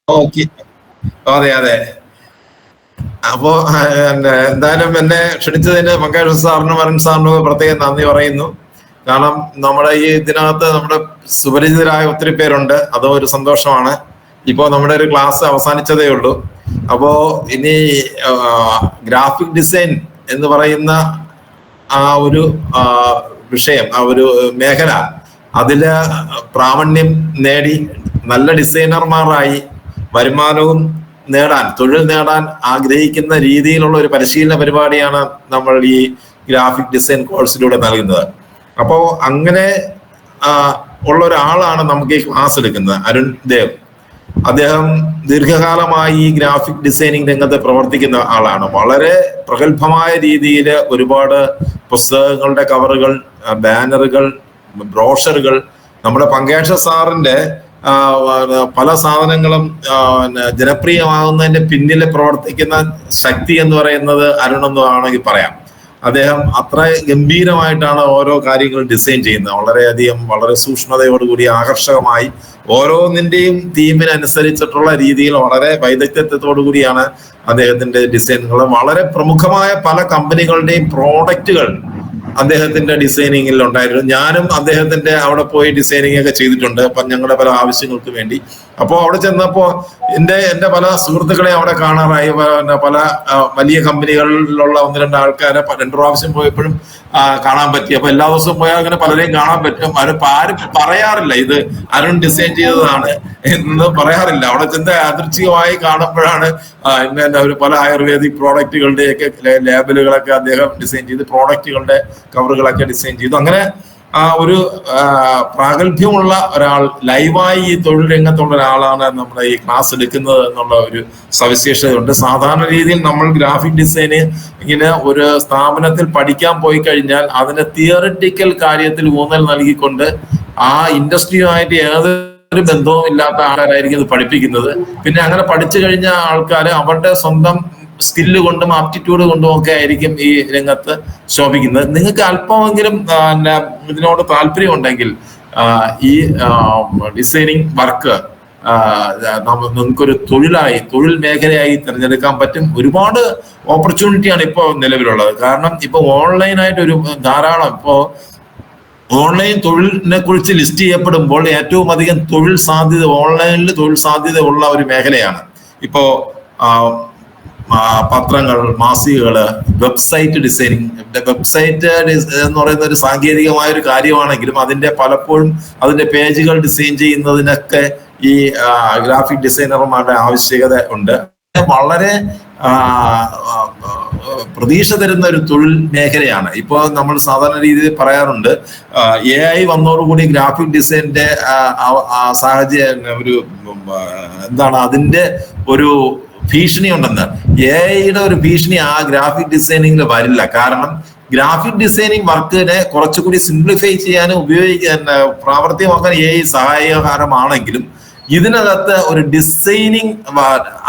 Okay. അതെ അതെ. അപ്പോ എന്തായാലും എന്നെ ക്ഷണിച്ചതിന് മങ്കേഷ് സാറിനും അരുൺ സാറിനും പ്രത്യേകം നന്ദി പറയുന്നു. കാരണം നമ്മുടെ ഈ ഇതിനകത്ത് നമ്മുടെ സുപരിചിതരായ ഒത്തിരി പേരുണ്ട്, അതും ഒരു സന്തോഷമാണ്. ഇപ്പോ നമ്മുടെ ഒരു ക്ലാസ് അവസാനിച്ചതേ ഉള്ളൂ. അപ്പോ ഇനി ഗ്രാഫിക് ഡിസൈൻ എന്ന് പറയുന്ന ആ ഒരു വിഷയം, ആ ഒരു മേഖല, അതില് പ്രാവണ്യം നേടി നല്ല ഡിസൈനർമാരായി വരുമാനവും നേടാൻ, തൊഴിൽ നേടാൻ ആഗ്രഹിക്കുന്ന രീതിയിലുള്ള ഒരു പരിശീലന പരിപാടിയാണ് നമ്മൾ ഈ ഗ്രാഫിക് ഡിസൈൻ കോഴ്സിലൂടെ നൽകുന്നത്. അപ്പോ അങ്ങനെ ഉള്ള ഒരാളാണ് നമുക്ക് ഈ ക്ലാസ് എടുക്കുന്നത്, അരുൺ ദേവ്. അദ്ദേഹം ദീർഘകാലമായി ഈ ഗ്രാഫിക് ഡിസൈനിങ് രംഗത്ത് പ്രവർത്തിക്കുന്ന ആളാണ്. വളരെ പ്രഗത്ഭമായ രീതിയിൽ ഒരുപാട് പുസ്തകങ്ങളുടെ കവറുകൾ, ബാനറുകൾ, ബ്രോഷറുകൾ, നമ്മുടെ പങ്കേഷ സാറിന്റെ പല സാധനങ്ങളും ജനപ്രിയമാകുന്നതിന്റെ പിന്നിൽ പ്രവർത്തിക്കുന്ന ശക്തി എന്ന് പറയുന്നത് അരുണെന്ന് വേണമെങ്കിൽ പറയാം. അദ്ദേഹം അത്ര ഗംഭീരമായിട്ടാണ് ഓരോ കാര്യങ്ങളും ഡിസൈൻ ചെയ്യുന്നത്. വളരെയധികം, വളരെ സൂക്ഷ്മതയോടുകൂടി, ആകർഷകമായി, ഓരോന്നിന്റെയും തീമിനനുസരിച്ചിട്ടുള്ള രീതിയിൽ വളരെ വൈദഗ്ധ്യത്തോടു കൂടിയാണ് അദ്ദേഹത്തിന്റെ ഡിസൈനുകൾ. വളരെ പ്രമുഖമായ പല കമ്പനികളുടെയും പ്രോഡക്റ്റുകൾ അദ്ദേഹത്തിന്റെ ഡിസൈനിങ്ങിൽ ഉണ്ടായിരുന്നു. ഞാനും അദ്ദേഹത്തിന്റെ അവിടെ പോയി ഡിസൈനിങ് ഒക്കെ ചെയ്തിട്ടുണ്ട്, അപ്പം ഞങ്ങളുടെ പല ആവശ്യങ്ങൾക്ക് വേണ്ടി. അപ്പോൾ അവിടെ ചെന്നപ്പോ എന്റെ പല സുഹൃത്തുക്കളെ അവിടെ കാണാറായി. പല വലിയ കമ്പനികളിലുള്ള ഒന്ന് രണ്ട് ആൾക്കാരെ 2 പ്രാവശ്യം പോയപ്പോഴും കാണാൻ പറ്റി. അപ്പൊ എല്ലാ ദിവസവും പോയാൽ അങ്ങനെ പലരെയും കാണാൻ പറ്റും. ആരും പറയാറില്ല ഇത് അരുൺ ഡിസൈൻ ചെയ്തതാണ് എന്ന് പറയാറില്ല. അവിടെ ചെന്ന് യാദൃച്ഛികമായി കാണുമ്പോഴാണ് ഒരു പല ആയുർവേദിക് പ്രോഡക്റ്റുകളുടെയൊക്കെ ലേബലുകളൊക്കെ അദ്ദേഹം ഡിസൈൻ ചെയ്ത്, പ്രോഡക്റ്റുകളുടെ കവറുകളൊക്കെ ഡിസൈൻ ചെയ്തു. അങ്ങനെ ഒരു പ്രാഗൽഭ്യമുള്ള ഒരാൾ, ലൈവായി ഈ തൊഴിൽ രംഗത്തുള്ള ഒരാളാണ് നമ്മുടെ ഈ ക്ലാസ് എടുക്കുന്നത് എന്നുള്ള ഒരു സവിശേഷതയുണ്ട്. സാധാരണ രീതിയിൽ നമ്മൾ ഗ്രാഫിക് ഡിസൈന് ഇങ്ങനെ ഒരു സ്ഥാപനത്തിൽ പഠിക്കാൻ പോയി കഴിഞ്ഞാൽ അതിന് തിയറിറ്റിക്കൽ കാര്യത്തിൽ ഊന്നൽ നൽകിക്കൊണ്ട് ആ ഇൻഡസ്ട്രിയുമായിട്ട് ഏതൊരു ബന്ധവും ഇല്ലാത്ത ആൾക്കാരായിരിക്കും ഇത് പഠിപ്പിക്കുന്നത്. പിന്നെ അങ്ങനെ പഠിച്ചു കഴിഞ്ഞ ആൾക്കാർ അവരുടെ സ്വന്തം സ്കില്ല് കൊണ്ടും ആപ്റ്റിറ്റ്യൂഡ് കൊണ്ടും ഒക്കെ ആയിരിക്കും ഈ രംഗത്ത് ശോഭിക്കുന്നത്. നിങ്ങൾക്ക് അല്പമെങ്കിലും ഇതിനോട് താല്പര്യം ഉണ്ടെങ്കിൽ ഈ ഡിസൈനിങ് വർക്ക് നിങ്ങൾക്കൊരു തൊഴിൽ മേഖലയായി തിരഞ്ഞെടുക്കാൻ പറ്റും. ഒരുപാട് ഓപ്പർച്യൂണിറ്റിയാണ് ഇപ്പോൾ നിലവിലുള്ളത്. കാരണം ഇപ്പൊ ഓൺലൈനായിട്ട് ഒരു ധാരാളം, ഇപ്പോ ഓൺലൈൻ തൊഴിലിനെ കുറിച്ച് ലിസ്റ്റ് ചെയ്യപ്പെടുമ്പോൾ ഏറ്റവും അധികം തൊഴിൽ സാധ്യത, ഓൺലൈനിൽ തൊഴിൽ സാധ്യത ഉള്ള ഒരു മേഖലയാണ്. ഇപ്പോ പത്രങ്ങൾ, മാസികകള്, വെബ്സൈറ്റ് ഡിസൈനിങ്. വെബ്സൈറ്റ് എന്ന് പറയുന്ന ഒരു സാങ്കേതികമായ ഒരു കാര്യമാണെങ്കിലും അതിന്റെ പലപ്പോഴും അതിന്റെ പേജുകൾ ഡിസൈൻ ചെയ്യുന്നതിനൊക്കെ ഈ ഗ്രാഫിക് ഡിസൈനർമാരുടെ ആവശ്യകത ഉണ്ട്. വളരെ പ്രതീക്ഷ തരുന്ന ഒരു തൊഴിൽ മേഖലയാണ്. ഇപ്പോൾ നമ്മൾ സാധാരണ രീതിയിൽ പറയാറുണ്ട്, AI വന്നതോടുകൂടി ഗ്രാഫിക് ഡിസൈനിന്റെ സാഹചര്യം ഒരു എന്താണ്, അതിന്റെ ഒരു ഭീഷണി ഉണ്ടെന്ന്. AI-യുടെ ഒരു ഭീഷണി ആ ഗ്രാഫിക് ഡിസൈനിങ്ങിൽ വരില്ല. കാരണം ഗ്രാഫിക് ഡിസൈനിങ് വർക്കിനെ കുറച്ചുകൂടി സിംപ്ലിഫൈ ചെയ്യാനും പ്രാവർത്തികമാക്കാൻ AI സഹായകരമാണെങ്കിലും ഇതിനകത്ത് ഒരു ഡിസൈനിങ്,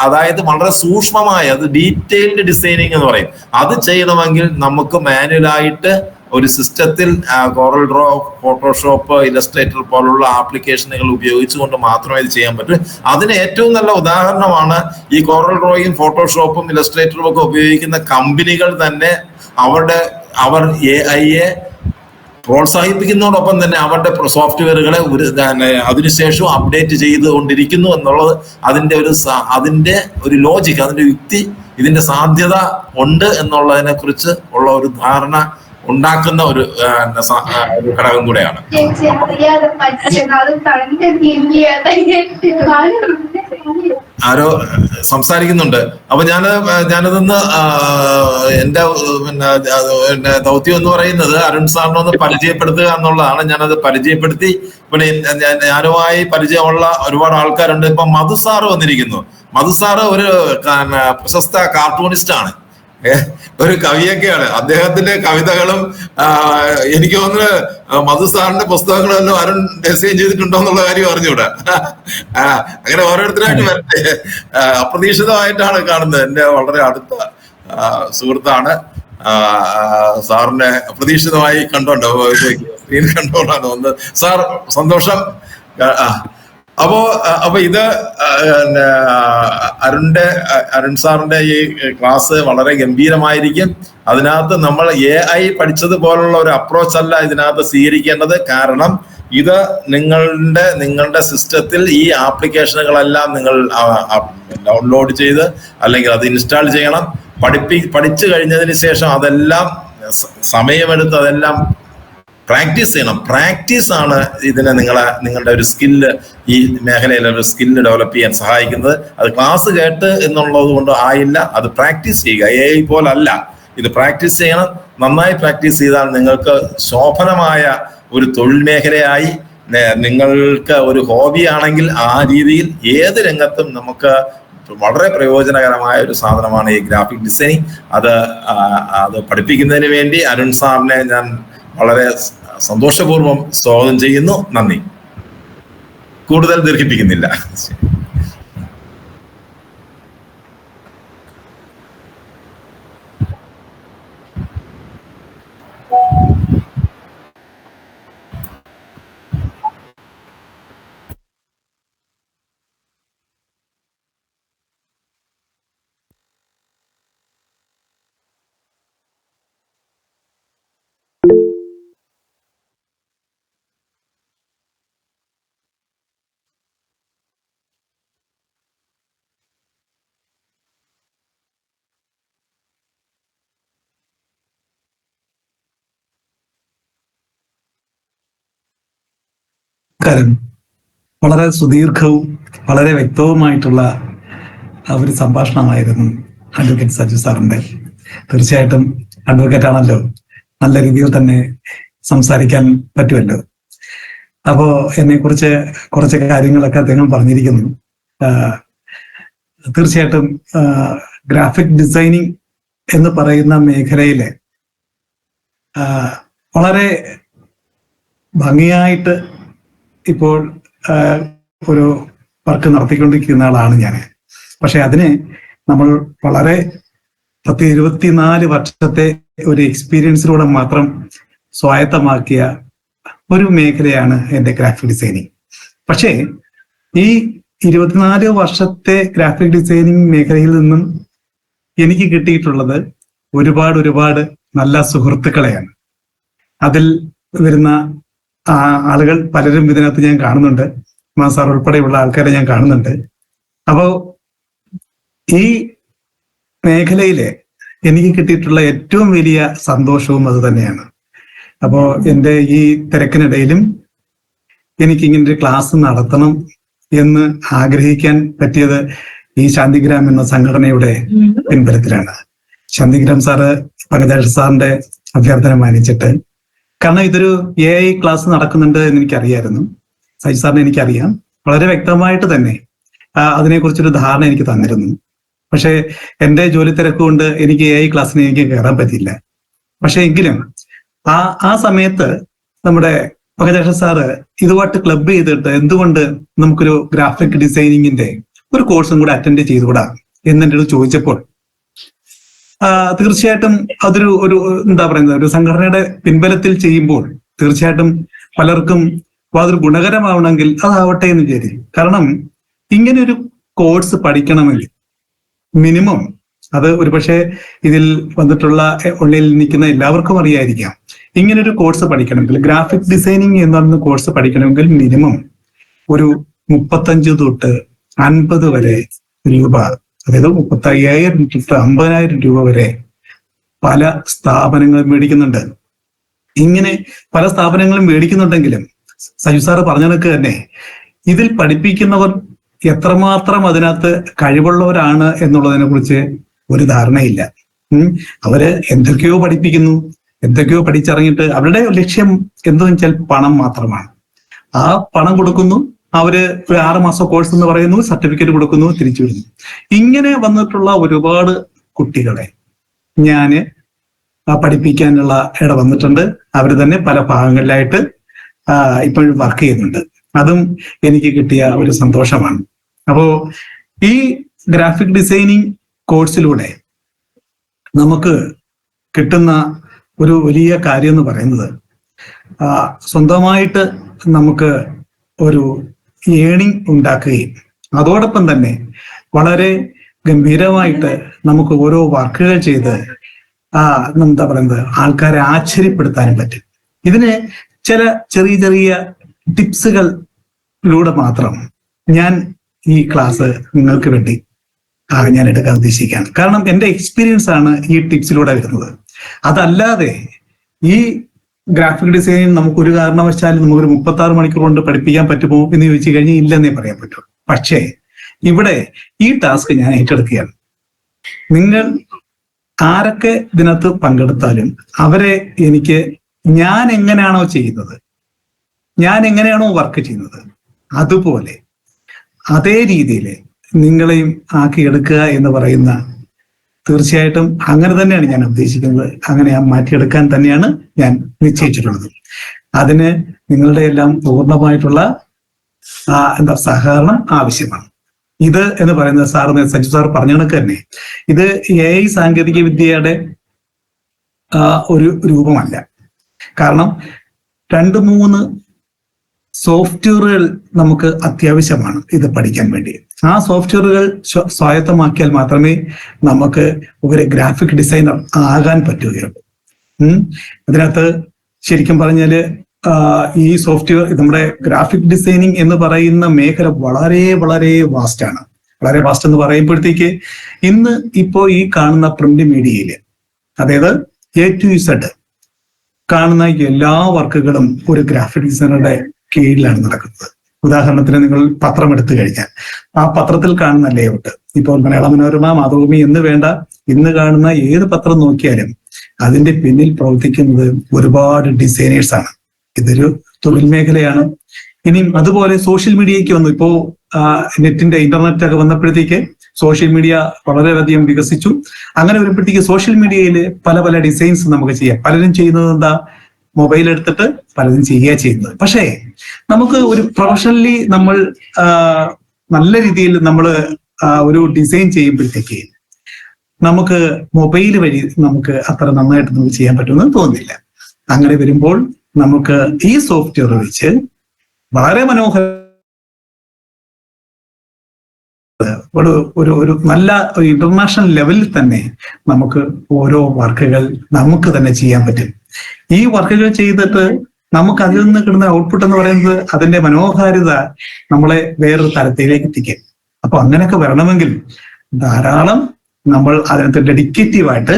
അതായത് വളരെ സൂക്ഷ്മമായ, അത് ഡീറ്റെയിൽഡ് ഡിസൈനിങ് എന്ന് പറയും, അത് ചെയ്യണമെങ്കിൽ നമുക്ക് മാനുവലായിട്ട് ഒരു സിസ്റ്റത്തിൽ കോറൽ ഡ്രോ, ഫോട്ടോഷോപ്പ്, ഇലസ്ട്രേറ്റർ പോലുള്ള ആപ്ലിക്കേഷനുകൾ ഉപയോഗിച്ചുകൊണ്ട് മാത്രമേ ഇത് ചെയ്യാൻ പറ്റൂ. അതിന് ഏറ്റവും നല്ല ഉദാഹരണമാണ് ഈ കോറൽ ഡ്രോയും ഫോട്ടോഷോപ്പും ഇലസ്ട്രേറ്ററും ഒക്കെ ഉപയോഗിക്കുന്ന കമ്പനികൾ തന്നെ. അവർ AI-യെ പ്രോത്സാഹിപ്പിക്കുന്നതോടൊപ്പം തന്നെ അവരുടെ സോഫ്റ്റ്വെയറുകളെ അതിനുശേഷം അപ്ഡേറ്റ് ചെയ്തുകൊണ്ടിരിക്കുന്നു എന്നുള്ളത് അതിന്റെ ഒരു ലോജിക്ക്, അതിന്റെ യുക്തി, ഇതിന്റെ സാധ്യത ഉണ്ട് എന്നുള്ളതിനെ കുറിച്ച് ഉള്ള ഒരു ധാരണ ഉണ്ടാക്കുന്ന ഒരു ഘടകം കൂടെയാണ്. ആരോ സംസാരിക്കുന്നുണ്ട്. അപ്പൊ ഞാനതൊന്ന് എന്റെ ദൗത്യം എന്ന് പറയുന്നത് അരുൺ സാറിനെ ഒന്ന് പരിചയപ്പെടുത്തുക എന്നുള്ളതാണ്. ഞാനത് പരിചയപ്പെടുത്തി. പിന്നെ ഞാനുമായി പരിചയമുള്ള ഒരുപാട് ആൾക്കാരുണ്ട്. ഇപ്പൊ മധു സാറ് വന്നിരിക്കുന്നു. മധു സാറ് ഒരു പ്രശസ്ത കാർട്ടൂണിസ്റ്റ് ആണ്, ഒരു കവിയൊക്കെയാണ്. അദ്ദേഹത്തിന്റെ കവിതകളും എനിക്ക് തോന്നുന്നു മധു സാറിന്റെ പുസ്തകങ്ങളെല്ലാം അരുൺ ഡിസൈൻ ചെയ്തിട്ടുണ്ടോ എന്നുള്ള കാര്യം അറിഞ്ഞൂടാ. അങ്ങനെ ഓരോരുത്തരായിട്ട് വരട്ടെ. അപ്രതീക്ഷിതമായിട്ടാണ് കാണുന്നത്. എന്റെ വളരെ അടുത്ത സുഹൃത്താണ്. സാറിനെ അപ്രതീക്ഷിതമായി കണ്ടോണ്ടോ, സ്ക്രീൻ കണ്ടോണ്ടാണ് വന്നത്. സാർ, സന്തോഷം. അപ്പോ അപ്പൊ ഇത് പിന്നെ അരുൺ സാറിന്റെ ഈ ക്ലാസ് വളരെ ഗംഭീരമായിരിക്കും. അതിനകത്ത് നമ്മൾ AI പഠിച്ചതുപോലുള്ള ഒരു അപ്രോച്ച് അല്ല ഇതിനകത്ത് സ്വീകരിക്കേണ്ടത്. കാരണം ഇത് നിങ്ങളുടെ സിസ്റ്റത്തിൽ ഈ ആപ്ലിക്കേഷനുകളെല്ലാം നിങ്ങൾ ഡൗൺലോഡ് ചെയ്ത് അല്ലെങ്കിൽ അത് ഇൻസ്റ്റാൾ ചെയ്യണം. പഠിച്ചു കഴിഞ്ഞതിന് ശേഷം അതെല്ലാം സമയമെടുത്ത് അതെല്ലാം പ്രാക്ടീസ് ചെയ്യണം. പ്രാക്ടീസ് ആണ് ഇതിനെ നിങ്ങളുടെ ഒരു സ്കില്ല്, ഈ മേഖലയിൽ ഒരു സ്കില്ല് ഡെവലപ്പ് ചെയ്യാൻ സഹായിക്കുന്നത്. അത് ക്ലാസ് കേട്ട് എന്നുള്ളത് കൊണ്ട് ആയില്ല, അത് പ്രാക്ടീസ് ചെയ്യുക. AI പോലല്ല, ഇത് പ്രാക്ടീസ് ചെയ്യണം. നന്നായി പ്രാക്ടീസ് ചെയ്താൽ നിങ്ങൾക്ക് ശോഭനമായ ഒരു തൊഴിൽ മേഖലയായി, നിങ്ങൾക്ക് ഒരു ഹോബി ആണെങ്കിൽ ആ രീതിയിൽ ഏത് രംഗത്തും നമുക്ക് വളരെ പ്രയോജനകരമായ ഒരു സാധനമാണ് ഈ ഗ്രാഫിക് ഡിസൈനിങ്. അത് പഠിപ്പിക്കുന്നതിന് വേണ്ടി അരുൺ സാറിനെ ഞാൻ വളരെ സന്തോഷപൂർവ്വം സ്വാഗതം ചെയ്യുന്നു. നന്ദി. കൂടുതൽ ദീർഘിപ്പിക്കുന്നില്ല. വളരെ സുദീർഘവും വളരെ വ്യക്തവുമായിട്ടുള്ള ഒരു സംഭാഷണമായിരുന്നു അഡ്വക്കേറ്റ് സജു സാറിന്റെ. തീർച്ചയായിട്ടും അഡ്വക്കേറ്റ് ആണല്ലോ, നല്ല രീതിയിൽ തന്നെ സംസാരിക്കാൻ പറ്റുമല്ലോ. അപ്പോ എന്നെ കുറിച്ച് കുറച്ച് കാര്യങ്ങളൊക്കെ അദ്ദേഹം പറഞ്ഞിരിക്കുന്നു. തീർച്ചയായിട്ടും ഗ്രാഫിക് ഡിസൈനിങ് എന്ന് പറയുന്ന മേഖലയില് വളരെ ഭംഗിയായിട്ട് ഇപ്പോൾ ഒരു വർക്ക് നടത്തിക്കൊണ്ടിരിക്കുന്ന ആളാണ് ഞാൻ. പക്ഷെ അതിന് നമ്മൾ വളരെ 24 വർഷത്തെ ഒരു എക്സ്പീരിയൻസിലൂടെ മാത്രം സ്വായത്തമാക്കിയ ഒരു മേഖലയാണ് എൻ്റെ ഗ്രാഫിക് ഡിസൈനിങ്. പക്ഷേ ഈ 24 വർഷത്തെ ഗ്രാഫിക് ഡിസൈനിങ് മേഖലയിൽ നിന്നും എനിക്ക് കിട്ടിയിട്ടുള്ളത് ഒരുപാട് നല്ല സുഹൃത്തുക്കളെയാണ്. അതിൽ വരുന്ന ആളുകൾ പലരും ഇതിനകത്ത് ഞാൻ കാണുന്നുണ്ട്. സാർ ഉൾപ്പെടെയുള്ള ആൾക്കാരെ ഞാൻ കാണുന്നുണ്ട്. അപ്പോ ഈ മേഖലയില് എനിക്ക് കിട്ടിയിട്ടുള്ള ഏറ്റവും വലിയ സന്തോഷവും അത് തന്നെയാണ്. അപ്പോ എൻ്റെ ഈ തിരക്കിനിടയിലും എനിക്ക് ഇങ്ങനൊരു ക്ലാസ് നടത്തണം എന്ന് ആഗ്രഹിക്കാൻ പറ്റിയത് ഈ ശാന്തിഗ്രാം എന്ന സംഘടനയുടെ പിൻബലത്തിലാണ്. ശാന്തിഗ്രാം സാറ് പങ്കജാക്ഷ സാറിന്റെ അഭ്യർത്ഥന മാനിച്ചിട്ട്, കാരണം ഇതൊരു AI ക്ലാസ് നടക്കുന്നുണ്ട് എന്ന് എനിക്കറിയായിരുന്നു. സജി സാറിനെ എനിക്കറിയാം, വളരെ വ്യക്തമായിട്ട് തന്നെ അതിനെക്കുറിച്ചൊരു ധാരണ എനിക്ക് തന്നിരുന്നു. പക്ഷെ എൻ്റെ ജോലി തിരക്കുകൊണ്ട് എനിക്ക് AI ക്ലാസ്സിന് എനിക്ക് കയറാൻ പറ്റിയില്ല. പക്ഷെ എങ്കിലും ആ സമയത്ത് നമ്മുടെ പങ്കജാക്ഷ സാറ് ഇതുമായിട്ട് ക്ലബ് ചെയ്തിട്ട് എന്തുകൊണ്ട് നമുക്കൊരു ഗ്രാഫിക് ഡിസൈനിങ്ങിന്റെ ഒരു കോഴ്സും കൂടെ അറ്റൻഡ് ചെയ്തുകൂടാ എന്നെൻ്റെ ചോദിച്ചപ്പോൾ തീർച്ചയായിട്ടും അതൊരു എന്താ പറയുന്നത്, ഒരു സംഘടനയുടെ പിൻബലത്തിൽ ചെയ്യുമ്പോൾ തീർച്ചയായിട്ടും പലർക്കും അതൊരു ഗുണകരമാവണമെങ്കിൽ അതാവട്ടെ എന്ന് വിചാരിക്കും. കാരണം ഇങ്ങനെ ഒരു കോഴ്സ് പഠിക്കണമെങ്കിൽ മിനിമം അത് ഒരുപക്ഷെ ഇതിൽ വന്നിട്ടുള്ള ഉള്ളിൽ നിൽക്കുന്ന എല്ലാവർക്കും അറിയായിരിക്കാം, ഇങ്ങനൊരു കോഴ്സ് പഠിക്കണമെങ്കിൽ, ഗ്രാഫിക് ഡിസൈനിങ് എന്ന് പറയുന്ന കോഴ്സ് പഠിക്കണമെങ്കിൽ മിനിമം ഒരു 35 തൊട്ട് 50 വരെ രൂപ, അതായത് 35,000 തൊട്ട് 50,000 രൂപ വരെ പല സ്ഥാപനങ്ങളും മേടിക്കുന്നുണ്ട്. ഇങ്ങനെ പല സ്ഥാപനങ്ങളും മേടിക്കുന്നുണ്ടെങ്കിലും സജു സാറ് പറഞ്ഞ കണക്ക് തന്നെ ഇതിൽ പഠിപ്പിക്കുന്നവർ എത്രമാത്രം അതിനകത്ത് കഴിവുള്ളവരാണ് എന്നുള്ളതിനെ കുറിച്ച് ഒരു ധാരണയില്ല. അവര് എന്തൊക്കെയോ പഠിപ്പിക്കുന്നു, എന്തൊക്കെയോ പഠിച്ചിറങ്ങിയിട്ട് അവരുടെ ലക്ഷ്യം എന്തെന്ന് വെച്ചാൽ പണം മാത്രമാണ്. ആ പണം കൊടുക്കുന്നു, അവര് ഒരു 6 മാസം കോഴ്സ് എന്ന് പറയുന്നു, സർട്ടിഫിക്കറ്റ് കൊടുക്കുന്നു, തിരിച്ചു വരുന്നു. ഇങ്ങനെ വന്നിട്ടുള്ള ഒരുപാട് കുട്ടികളെ ഞാന് പഠിപ്പിക്കാനുള്ള ഇട വന്നിട്ടുണ്ട്. അവര് തന്നെ പല ഭാഗങ്ങളിലായിട്ട് ഇപ്പോഴും വർക്ക് ചെയ്യുന്നുണ്ട്. അതും എനിക്ക് കിട്ടിയ ഒരു സന്തോഷമാണ്. അപ്പോ ഈ ഗ്രാഫിക് ഡിസൈനിങ് കോഴ്സിലൂടെ നമുക്ക് കിട്ടുന്ന ഒരു വലിയ കാര്യം എന്ന് പറയുന്നത്, സ്വന്തമായിട്ട് നമുക്ക് ഒരു ഏണിംഗ് ഉണ്ടാക്കുകയും അതോടൊപ്പം തന്നെ വളരെ ഗംഭീരമായിട്ട് നമുക്ക് ഓരോ വർക്കുകൾ ചെയ്ത് എന്താ പറയുന്നത് ആൾക്കാരെ ആശ്ചര്യപ്പെടുത്താനും പറ്റും. ഇതിന് ചില ചെറിയ ചെറിയ ടിപ്സുകളിലൂടെ മാത്രം ഞാൻ ഈ ക്ലാസ് നിങ്ങൾക്ക് വേണ്ടി ഞാൻ എടുക്കാൻ ഉദ്ദേശിക്കുകയാണ്. കാരണം എൻ്റെ എക്സ്പീരിയൻസ് ആണ് ഈ ടിപ്സിലൂടെ വരുന്നത്. അതല്ലാതെ ഈ ഗ്രാഫിക് ഡിസൈൻ നമുക്കൊരു കാരണവശാലും നമുക്കൊരു 36 മണിക്കൂർ കൊണ്ട് പഠിപ്പിക്കാൻ പറ്റുമോ എന്ന് ചോദിച്ചു കഴിഞ്ഞാൽ ഇല്ലെന്നേ പറയാൻ പറ്റൂ. പക്ഷേ ഇവിടെ ഈ ടാസ്ക് ഞാൻ ഏറ്റെടുക്കുകയാണ്. നിങ്ങൾ ആരൊക്കെ ഇതിനകത്ത് പങ്കെടുത്താലും അവരെ എനിക്ക് ഞാൻ എങ്ങനെയാണോ ചെയ്യുന്നത്, ഞാൻ എങ്ങനെയാണോ വർക്ക് ചെയ്യുന്നത്, അതുപോലെ അതേ രീതിയിൽ നിങ്ങളെയും ആക്കിയെടുക്കുക എന്ന് പറയുന്ന, തീർച്ചയായിട്ടും അങ്ങനെ തന്നെയാണ് ഞാൻ ഉദ്ദേശിക്കുന്നത്. അങ്ങനെ മാറ്റിയെടുക്കാൻ തന്നെയാണ് ഞാൻ നിശ്ചയിച്ചിട്ടുള്ളത്. അതിന് നിങ്ങളുടെ എല്ലാം പൂർണ്ണമായിട്ടുള്ള സഹകരണം ആവശ്യമാണ്. ഇത് എന്ന് പറയുന്നത് സഞ്ജു സാർ പറഞ്ഞ കണക്ക് തന്നെ ഇത് AI സാങ്കേതിക വിദ്യയുടെ ഒരു രൂപമല്ല. കാരണം 2-3 സോഫ്റ്റ്വെയറുകൾ നമുക്ക് അത്യാവശ്യമാണ് ഇത് പഠിക്കാൻ വേണ്ടി. ആ സോഫ്റ്റ്വെയറുകൾ സ്വായത്തമാക്കിയാൽ മാത്രമേ നമുക്ക് ഒരു ഗ്രാഫിക് ഡിസൈനർ ആകാൻ പറ്റുകയുള്ളൂ. അതിനകത്ത് ശരിക്കും പറഞ്ഞാല് ഈ സോഫ്റ്റ്വെയർ, നമ്മുടെ ഗ്രാഫിക് ഡിസൈനിങ് എന്ന് പറയുന്ന മേഖല വളരെ വളരെ വാസ്റ്റ് ആണ്. വളരെ വാസ്റ്റ് എന്ന് പറയുമ്പോഴത്തേക്ക് ഇപ്പോ ഈ കാണുന്ന പ്രിന്റ് മീഡിയയില്, അതായത് A to Z കാണുന്ന എല്ലാ വർക്കുകളും ഒരു ഗ്രാഫിക് ഡിസൈനറുടെ കീഴിലാണ് നടക്കുന്നത്. ഉദാഹരണത്തിന് നിങ്ങൾ പത്രം എടുത്തു കഴിഞ്ഞാൽ ആ പത്രത്തിൽ കാണുന്ന ലേഔട്ട്, ഇപ്പോൾ മലയാള മനോരമ, മാതൃഭൂമി എന്ന് വേണ്ട, ഇന്ന് കാണുന്ന ഏത് പത്രം നോക്കിയാലും അതിന്റെ പിന്നിൽ പ്രവർത്തിക്കുന്നത് ഒരുപാട് ഡിസൈനേഴ്സ് ആണ്. ഇതൊരു തൊഴിൽ മേഖലയാണ്. ഇനിയും അതുപോലെ സോഷ്യൽ മീഡിയയ്ക്ക് വന്നു. ഇപ്പോ നെറ്റിന്റെ ഇന്റർനെറ്റ് ഒക്കെ വന്നപ്പോഴത്തേക്ക് സോഷ്യൽ മീഡിയ വളരെയധികം വികസിച്ചു. അങ്ങനെ വരുമ്പോഴത്തേക്ക് സോഷ്യൽ മീഡിയയിൽ പല പല ഡിസൈൻസ് നമുക്ക് ചെയ്യാം. പലരും ചെയ്യുന്നത് എന്താ, മൊബൈൽ എടുത്തിട്ട് പലതും ചെയ്യുന്നത്. പക്ഷേ നമുക്ക് ഒരു പ്രൊഫഷണലി നമ്മൾ നല്ല രീതിയിൽ നമ്മൾ ഒരു ഡിസൈൻ ചെയ്യുമ്പോഴത്തേക്ക് നമുക്ക് മൊബൈൽ വഴി നമുക്ക് അത്ര നന്നായിട്ട് നമുക്ക് ചെയ്യാൻ പറ്റുമെന്ന് തോന്നുന്നില്ല. അങ്ങനെ വരുമ്പോൾ നമുക്ക് ഈ സോഫ്റ്റ്വെയർ വെച്ച് വളരെ മനോഹര ഒരു നല്ല ഇന്റർനാഷണൽ ലെവലിൽ തന്നെ നമുക്ക് ഓരോ വർക്കുകൾ നമുക്ക് തന്നെ ചെയ്യാൻ പറ്റും. ഈ വർക്കുകൾ ചെയ്തിട്ട് നമുക്ക് അതിൽ നിന്ന് കിട്ടുന്ന ഔട്ട്പുട്ട് എന്ന് പറയുന്നത് അതിന്റെ മനോഹാരിത നമ്മളെ വേറൊരു തലത്തിലേക്ക് എത്തിക്കും. അപ്പൊ അങ്ങനെയൊക്കെ വരണമെങ്കിൽ ധാരാളം നമ്മൾ അതിനകത്ത് ഡെഡിക്കേറ്റീവായിട്ട്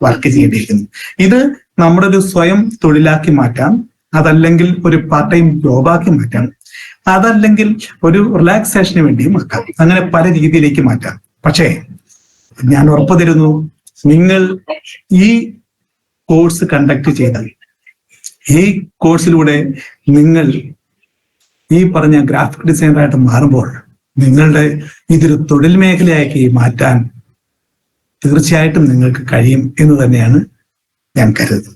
വർക്ക് ചെയ്യേണ്ടിയിരിക്കുന്നു. ഇത് നമ്മുടെ ഒരു സ്വയം തൊഴിലാക്കി മാറ്റാം, അതല്ലെങ്കിൽ ഒരു പാർട്ട് ടൈം ജോബാക്കി മാറ്റാം, അതല്ലെങ്കിൽ ഒരു റിലാക്സേഷന് വേണ്ടിയും ആക്കാം. അങ്ങനെ പല രീതിയിലേക്ക് മാറ്റാം. പക്ഷേ ഞാൻ ഉറപ്പു തരുന്നു, നിങ്ങൾ ഈ കോഴ്സ് കണ്ടക്ട് ചെയ്താൽ, ഈ കോഴ്സിലൂടെ നിങ്ങൾ ഈ പറഞ്ഞ ഗ്രാഫിക് ഡിസൈനറായിട്ട് മാറുമ്പോൾ നിങ്ങളുടെ ഇതൊരു തൊഴിൽ മേഖലയാക്കി മാറ്റാൻ തീർച്ചയായിട്ടും നിങ്ങൾക്ക് കഴിയും എന്ന് തന്നെയാണ് ഞാൻ കരുതുന്നത്.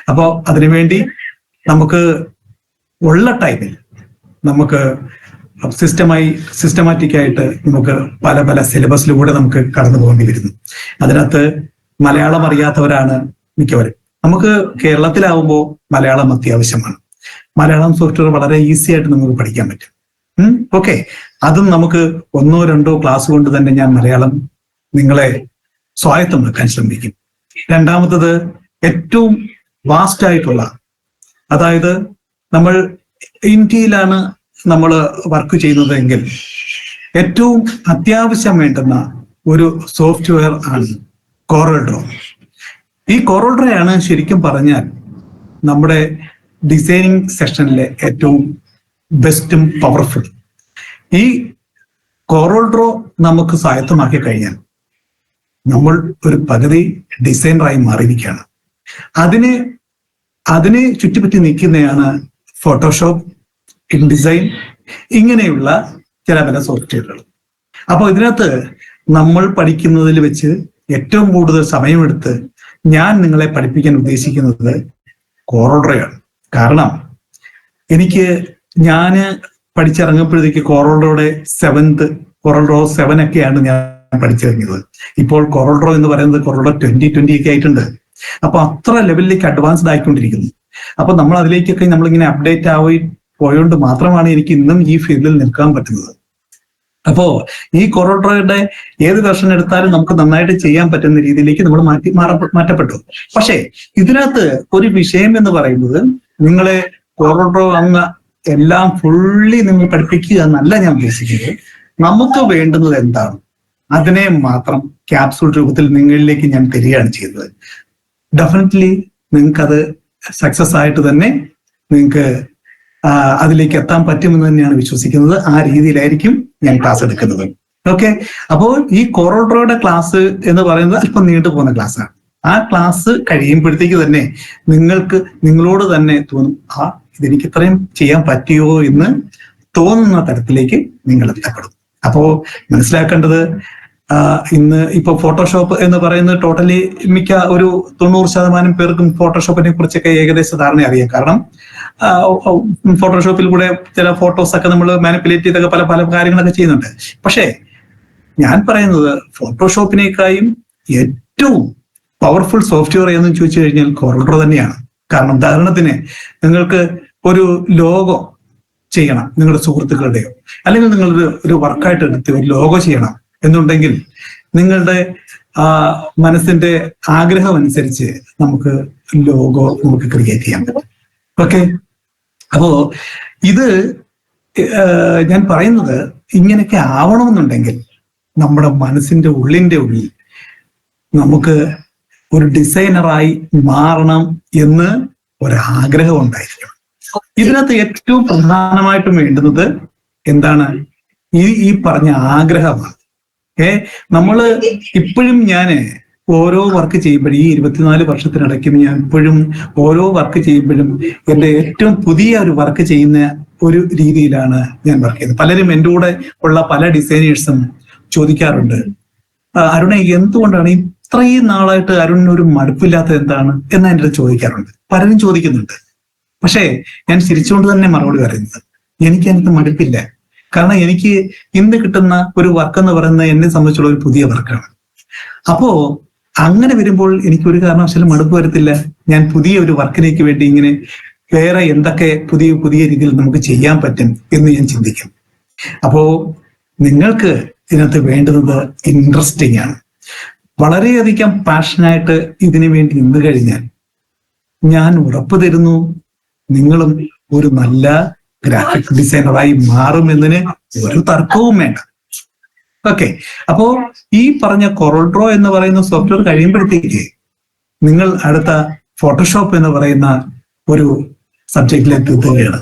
അപ്പോ അതിനുവേണ്ടി നമുക്ക് ഉള്ള ടൈമിൽ നമുക്ക് സിസ്റ്റമാറ്റിക് ആയിട്ട് നമുക്ക് പല പല സിലബസിലൂടെ നമുക്ക് കടന്നു പോകേണ്ടി വരുന്നു. അതിനകത്ത് മലയാളം അറിയാത്തവരാണ് മിക്കവരും. നമുക്ക് കേരളത്തിലാവുമ്പോൾ മലയാളം അത്യാവശ്യമാണ്. മലയാളം സോഫ്റ്റ്വെയർ വളരെ ഈസി ആയിട്ട് നമുക്ക് പഠിക്കാൻ പറ്റും. ഓക്കെ, അതും നമുക്ക് 1-2 ക്ലാസ് കൊണ്ട് തന്നെ ഞാൻ മലയാളം നിങ്ങളെ സ്വായത്തമാക്കാൻ ശ്രമിക്കും. രണ്ടാമത്തത്, ഏറ്റവും വാസ്റ്റ് ആയിട്ടുള്ള, അതായത് നമ്മൾ ഇന്ത്യയിലാണ് നമ്മൾ വർക്ക് ചെയ്യുന്നതെങ്കിൽ ഏറ്റവും അത്യാവശ്യം വേണ്ടുന്ന ഒരു സോഫ്റ്റ്വെയർ ആണ് CorelDRAW. ഈ CorelDRAW ശരിക്കും പറഞ്ഞാൽ നമ്മുടെ ഡിസൈനിങ് സെക്ഷനിലെ ഏറ്റവും ബെസ്റ്റും പവർഫുൾ. ഈ CorelDRAW നമുക്ക് സ്വായത്തമാക്കി കഴിഞ്ഞാൽ നമ്മൾ ഒരു പകുതി ഡിസൈനറായി മാറിയിരിക്കുകയാണ്. അതിനെ ചുറ്റിപ്പറ്റി നിൽക്കുന്നതാണ് ഫോട്ടോഷോപ്പ്, ഇൻഡിസൈൻ, ഇങ്ങനെയുള്ള ചില പല സോഫ്റ്റ്വെയറുകൾ. അപ്പോൾ ഇതിനകത്ത് നമ്മൾ പഠിക്കുന്നതിൽ വെച്ച് ഏറ്റവും കൂടുതൽ സമയമെടുത്ത് ഞാൻ നിങ്ങളെ പഠിപ്പിക്കാൻ ഉദ്ദേശിക്കുന്നത് CorelDRAW ആണ്. കാരണം ഞാൻ പഠിച്ചിറങ്ങുമ്പോഴത്തേക്ക് CorelDRAW 7 ഒക്കെയാണ് ഞാൻ പഠിച്ചിറങ്ങിയത്. ഇപ്പോൾ CorelDRAW എന്ന് പറയുന്നത് CorelDRAW 2020 ഒക്കെ ആയിട്ടുണ്ട്. അപ്പൊ അത്ര ലെവലിലേക്ക് അഡ്വാൻസ്ഡ് ആയിക്കൊണ്ടിരിക്കുന്നു. അപ്പൊ നമ്മൾ അതിലേക്കൊക്കെ നമ്മളിങ്ങനെ അപ്ഡേറ്റ് പോയോണ്ട് മാത്രമാണ് എനിക്ക് ഇന്നും ഈ ഫീൽഡിൽ നിൽക്കാൻ പറ്റുന്നത്. അപ്പോ ഈ കൊറോഡ്രോയുടെ ഏത് വെർഷൻ എടുത്താലും നമുക്ക് നന്നായിട്ട് ചെയ്യാൻ പറ്റുന്ന രീതിയിലേക്ക് നമ്മൾ മാറ്റപ്പെട്ടു. പക്ഷേ ഇതിനകത്ത് ഒരു വിഷയം എന്ന് പറയുന്നത്, നിങ്ങളെ കൊറോഡ്രോ അങ്ങ് എല്ലാം ഫുള്ളി നിങ്ങൾ പഠിപ്പിക്കുക എന്നല്ല ഞാൻ ഉദ്ദേശിക്കുന്നത്. നമുക്ക് വേണ്ടുന്നത് എന്താണ് അതിനെ മാത്രം ക്യാപ്സൂൾ രൂപത്തിൽ നിങ്ങളിലേക്ക് ഞാൻ തരികയാണ് ചെയ്തത്. ഡെഫിനറ്റ്ലി നിങ്ങൾക്കത് സക്സസ് ആയിട്ട് തന്നെ നിങ്ങൾക്ക് അതിലേക്ക് എത്താൻ പറ്റുമെന്ന് തന്നെയാണ് വിശ്വസിക്കുന്നത്. ആ രീതിയിലായിരിക്കും ഞാൻ ക്ലാസ് എടുക്കുന്നത്. ഓക്കെ, അപ്പോൾ ഈ കൊറോഡ്രോയുടെ ക്ലാസ് എന്ന് പറയുന്നത് അല്പം നീണ്ടു പോകുന്ന ക്ലാസ്സാണ്. ആ ക്ലാസ് കഴിയുമ്പോഴത്തേക്ക് തന്നെ നിങ്ങളോട് തന്നെ തോന്നും, ഇതെനിക്ക് ഇത്രയും ചെയ്യാൻ പറ്റിയോ എന്ന് തോന്നുന്ന തരത്തിലേക്ക് നിങ്ങൾ എത്തപ്പെടും. അപ്പോ മനസ്സിലാക്കേണ്ടത്, ഇന്ന് ഇപ്പൊ ഫോട്ടോഷോപ്പ് എന്ന് പറയുന്നത് ടോട്ടലി മിക്ക ഒരു 90% പേർക്കും ഫോട്ടോഷോപ്പിനെ കുറിച്ചൊക്കെ ഏകദേശ ധാരണ അറിയാം. കാരണം ഫോട്ടോഷോപ്പിൽ കൂടെ ചില ഫോട്ടോസ് ഒക്കെ നമ്മൾ മാനിപ്പുലേറ്റ് ചെയ്തൊക്കെ പല പല കാര്യങ്ങളൊക്കെ ചെയ്യുന്നുണ്ട്. പക്ഷേ ഞാൻ പറയുന്നത് ഫോട്ടോഷോപ്പിനേക്കാളും ഏറ്റവും പവർഫുൾ സോഫ്റ്റ്വെയർ എന്ന് ചോദിച്ചു കഴിഞ്ഞാൽ കൊറോഡ്രോ തന്നെയാണ്. കാരണം ഉദാഹരണത്തിന് നിങ്ങൾക്ക് ഒരു ലോഗോ ചെയ്യണം നിങ്ങളുടെ സുഹൃത്തുക്കളുടെയോ, അല്ലെങ്കിൽ നിങ്ങളുടെ ഒരു വർക്കായിട്ട് എടുത്ത് ഒരു ലോഗോ ചെയ്യണം എന്നുണ്ടെങ്കിൽ നിങ്ങളുടെ മനസ്സിന്റെ ആഗ്രഹം അനുസരിച്ച് നമുക്ക് ലോഗോ ക്രിയേറ്റ് ചെയ്യാൻ പറ്റും. ഓക്കെ, അപ്പോ ഇത് ഞാൻ പറയുന്നത് ഇങ്ങനെയൊക്കെ ആവണമെന്നുണ്ടെങ്കിൽ നമ്മുടെ മനസ്സിന്റെ ഉള്ളിൽ നമുക്ക് ഒരു ഡിസൈനറായി മാറണം എന്ന് ഒരാഗ്രഹം ഉണ്ടായിരിക്കണം. ഇതിനകത്ത് ഏറ്റവും പ്രധാനമായിട്ടും വേണ്ടുന്നത് എന്താണ്? ഈ പറഞ്ഞ ആഗ്രഹമാണ്. നമ്മള് ഇപ്പോഴും ഞാൻ ഓരോ വർക്ക് ചെയ്യുമ്പോഴും, ഈ 24 വർഷത്തിനിടയ്ക്കും ഞാൻ ഇപ്പോഴും ഓരോ വർക്ക് ചെയ്യുമ്പോഴും എൻ്റെ ഏറ്റവും പുതിയ ഒരു വർക്ക് ചെയ്യുന്ന ഒരു രീതിയിലാണ് ഞാൻ വർക്ക് ചെയ്യുന്നത്. പലരും എൻ്റെ കൂടെ ഉള്ള പല ഡിസൈനേഴ്സും ചോദിക്കാറുണ്ട്, അരുണ എന്തുകൊണ്ടാണ് ഇത്രയും നാളായിട്ട് അരുണിനൊരു മടുപ്പില്ലാത്തത് എന്താണ് എന്ന് എൻ്റെ അടുത്ത് ചോദിക്കാറുണ്ട്. പലരും ചോദിക്കുന്നുണ്ട്. പക്ഷേ ഞാൻ ചിരിച്ചുകൊണ്ട് തന്നെ മറുപടി പറയുന്നത്, എനിക്ക് മടുപ്പില്ല. കാരണം എനിക്ക് ഇന്ന് കിട്ടുന്ന ഒരു വർക്ക് എന്ന് പറയുന്നത് എന്നെ സംബന്ധിച്ചുള്ള ഒരു പുതിയ വർക്കാണ്. അപ്പോ അങ്ങനെ വരുമ്പോൾ എനിക്ക് ഒരു കാരണവശാലും മടുപ്പ് വരത്തില്ല. ഞാൻ പുതിയ ഒരു വർക്കിലേക്ക് വേണ്ടി ഇങ്ങനെ വേറെ എന്തൊക്കെ പുതിയ രീതിയിൽ നമുക്ക് ചെയ്യാൻ പറ്റും എന്ന് ഞാൻ ചിന്തിക്കും. അപ്പോ നിങ്ങൾക്ക് ഇതിനകത്ത് വേണ്ടുന്നത് ഇൻട്രസ്റ്റിംഗ് ആണ്. വളരെയധികം പാഷനായിട്ട് ഇതിനു വേണ്ടി നിന്ന് കഴിഞ്ഞാൽ ഞാൻ ഉറപ്പ് തരുന്നു, നിങ്ങളും ഒരു നല്ല ഗ്രാഫിക് ഡിസൈനറായി മാറുമെന്നതിന് ഒരു തർക്കവും വേണ്ട. ഓക്കെ, അപ്പോ ഈ പറഞ്ഞ കൊറോഡ്രോ എന്ന് പറയുന്ന സോഫ്റ്റ്വെയർ കഴിയുമ്പോഴത്തേക്ക് നിങ്ങൾ അടുത്ത ഫോട്ടോഷോപ്പ് എന്ന് പറയുന്ന ഒരു സബ്ജക്റ്റിലേക്ക് എത്തുകയാണ്.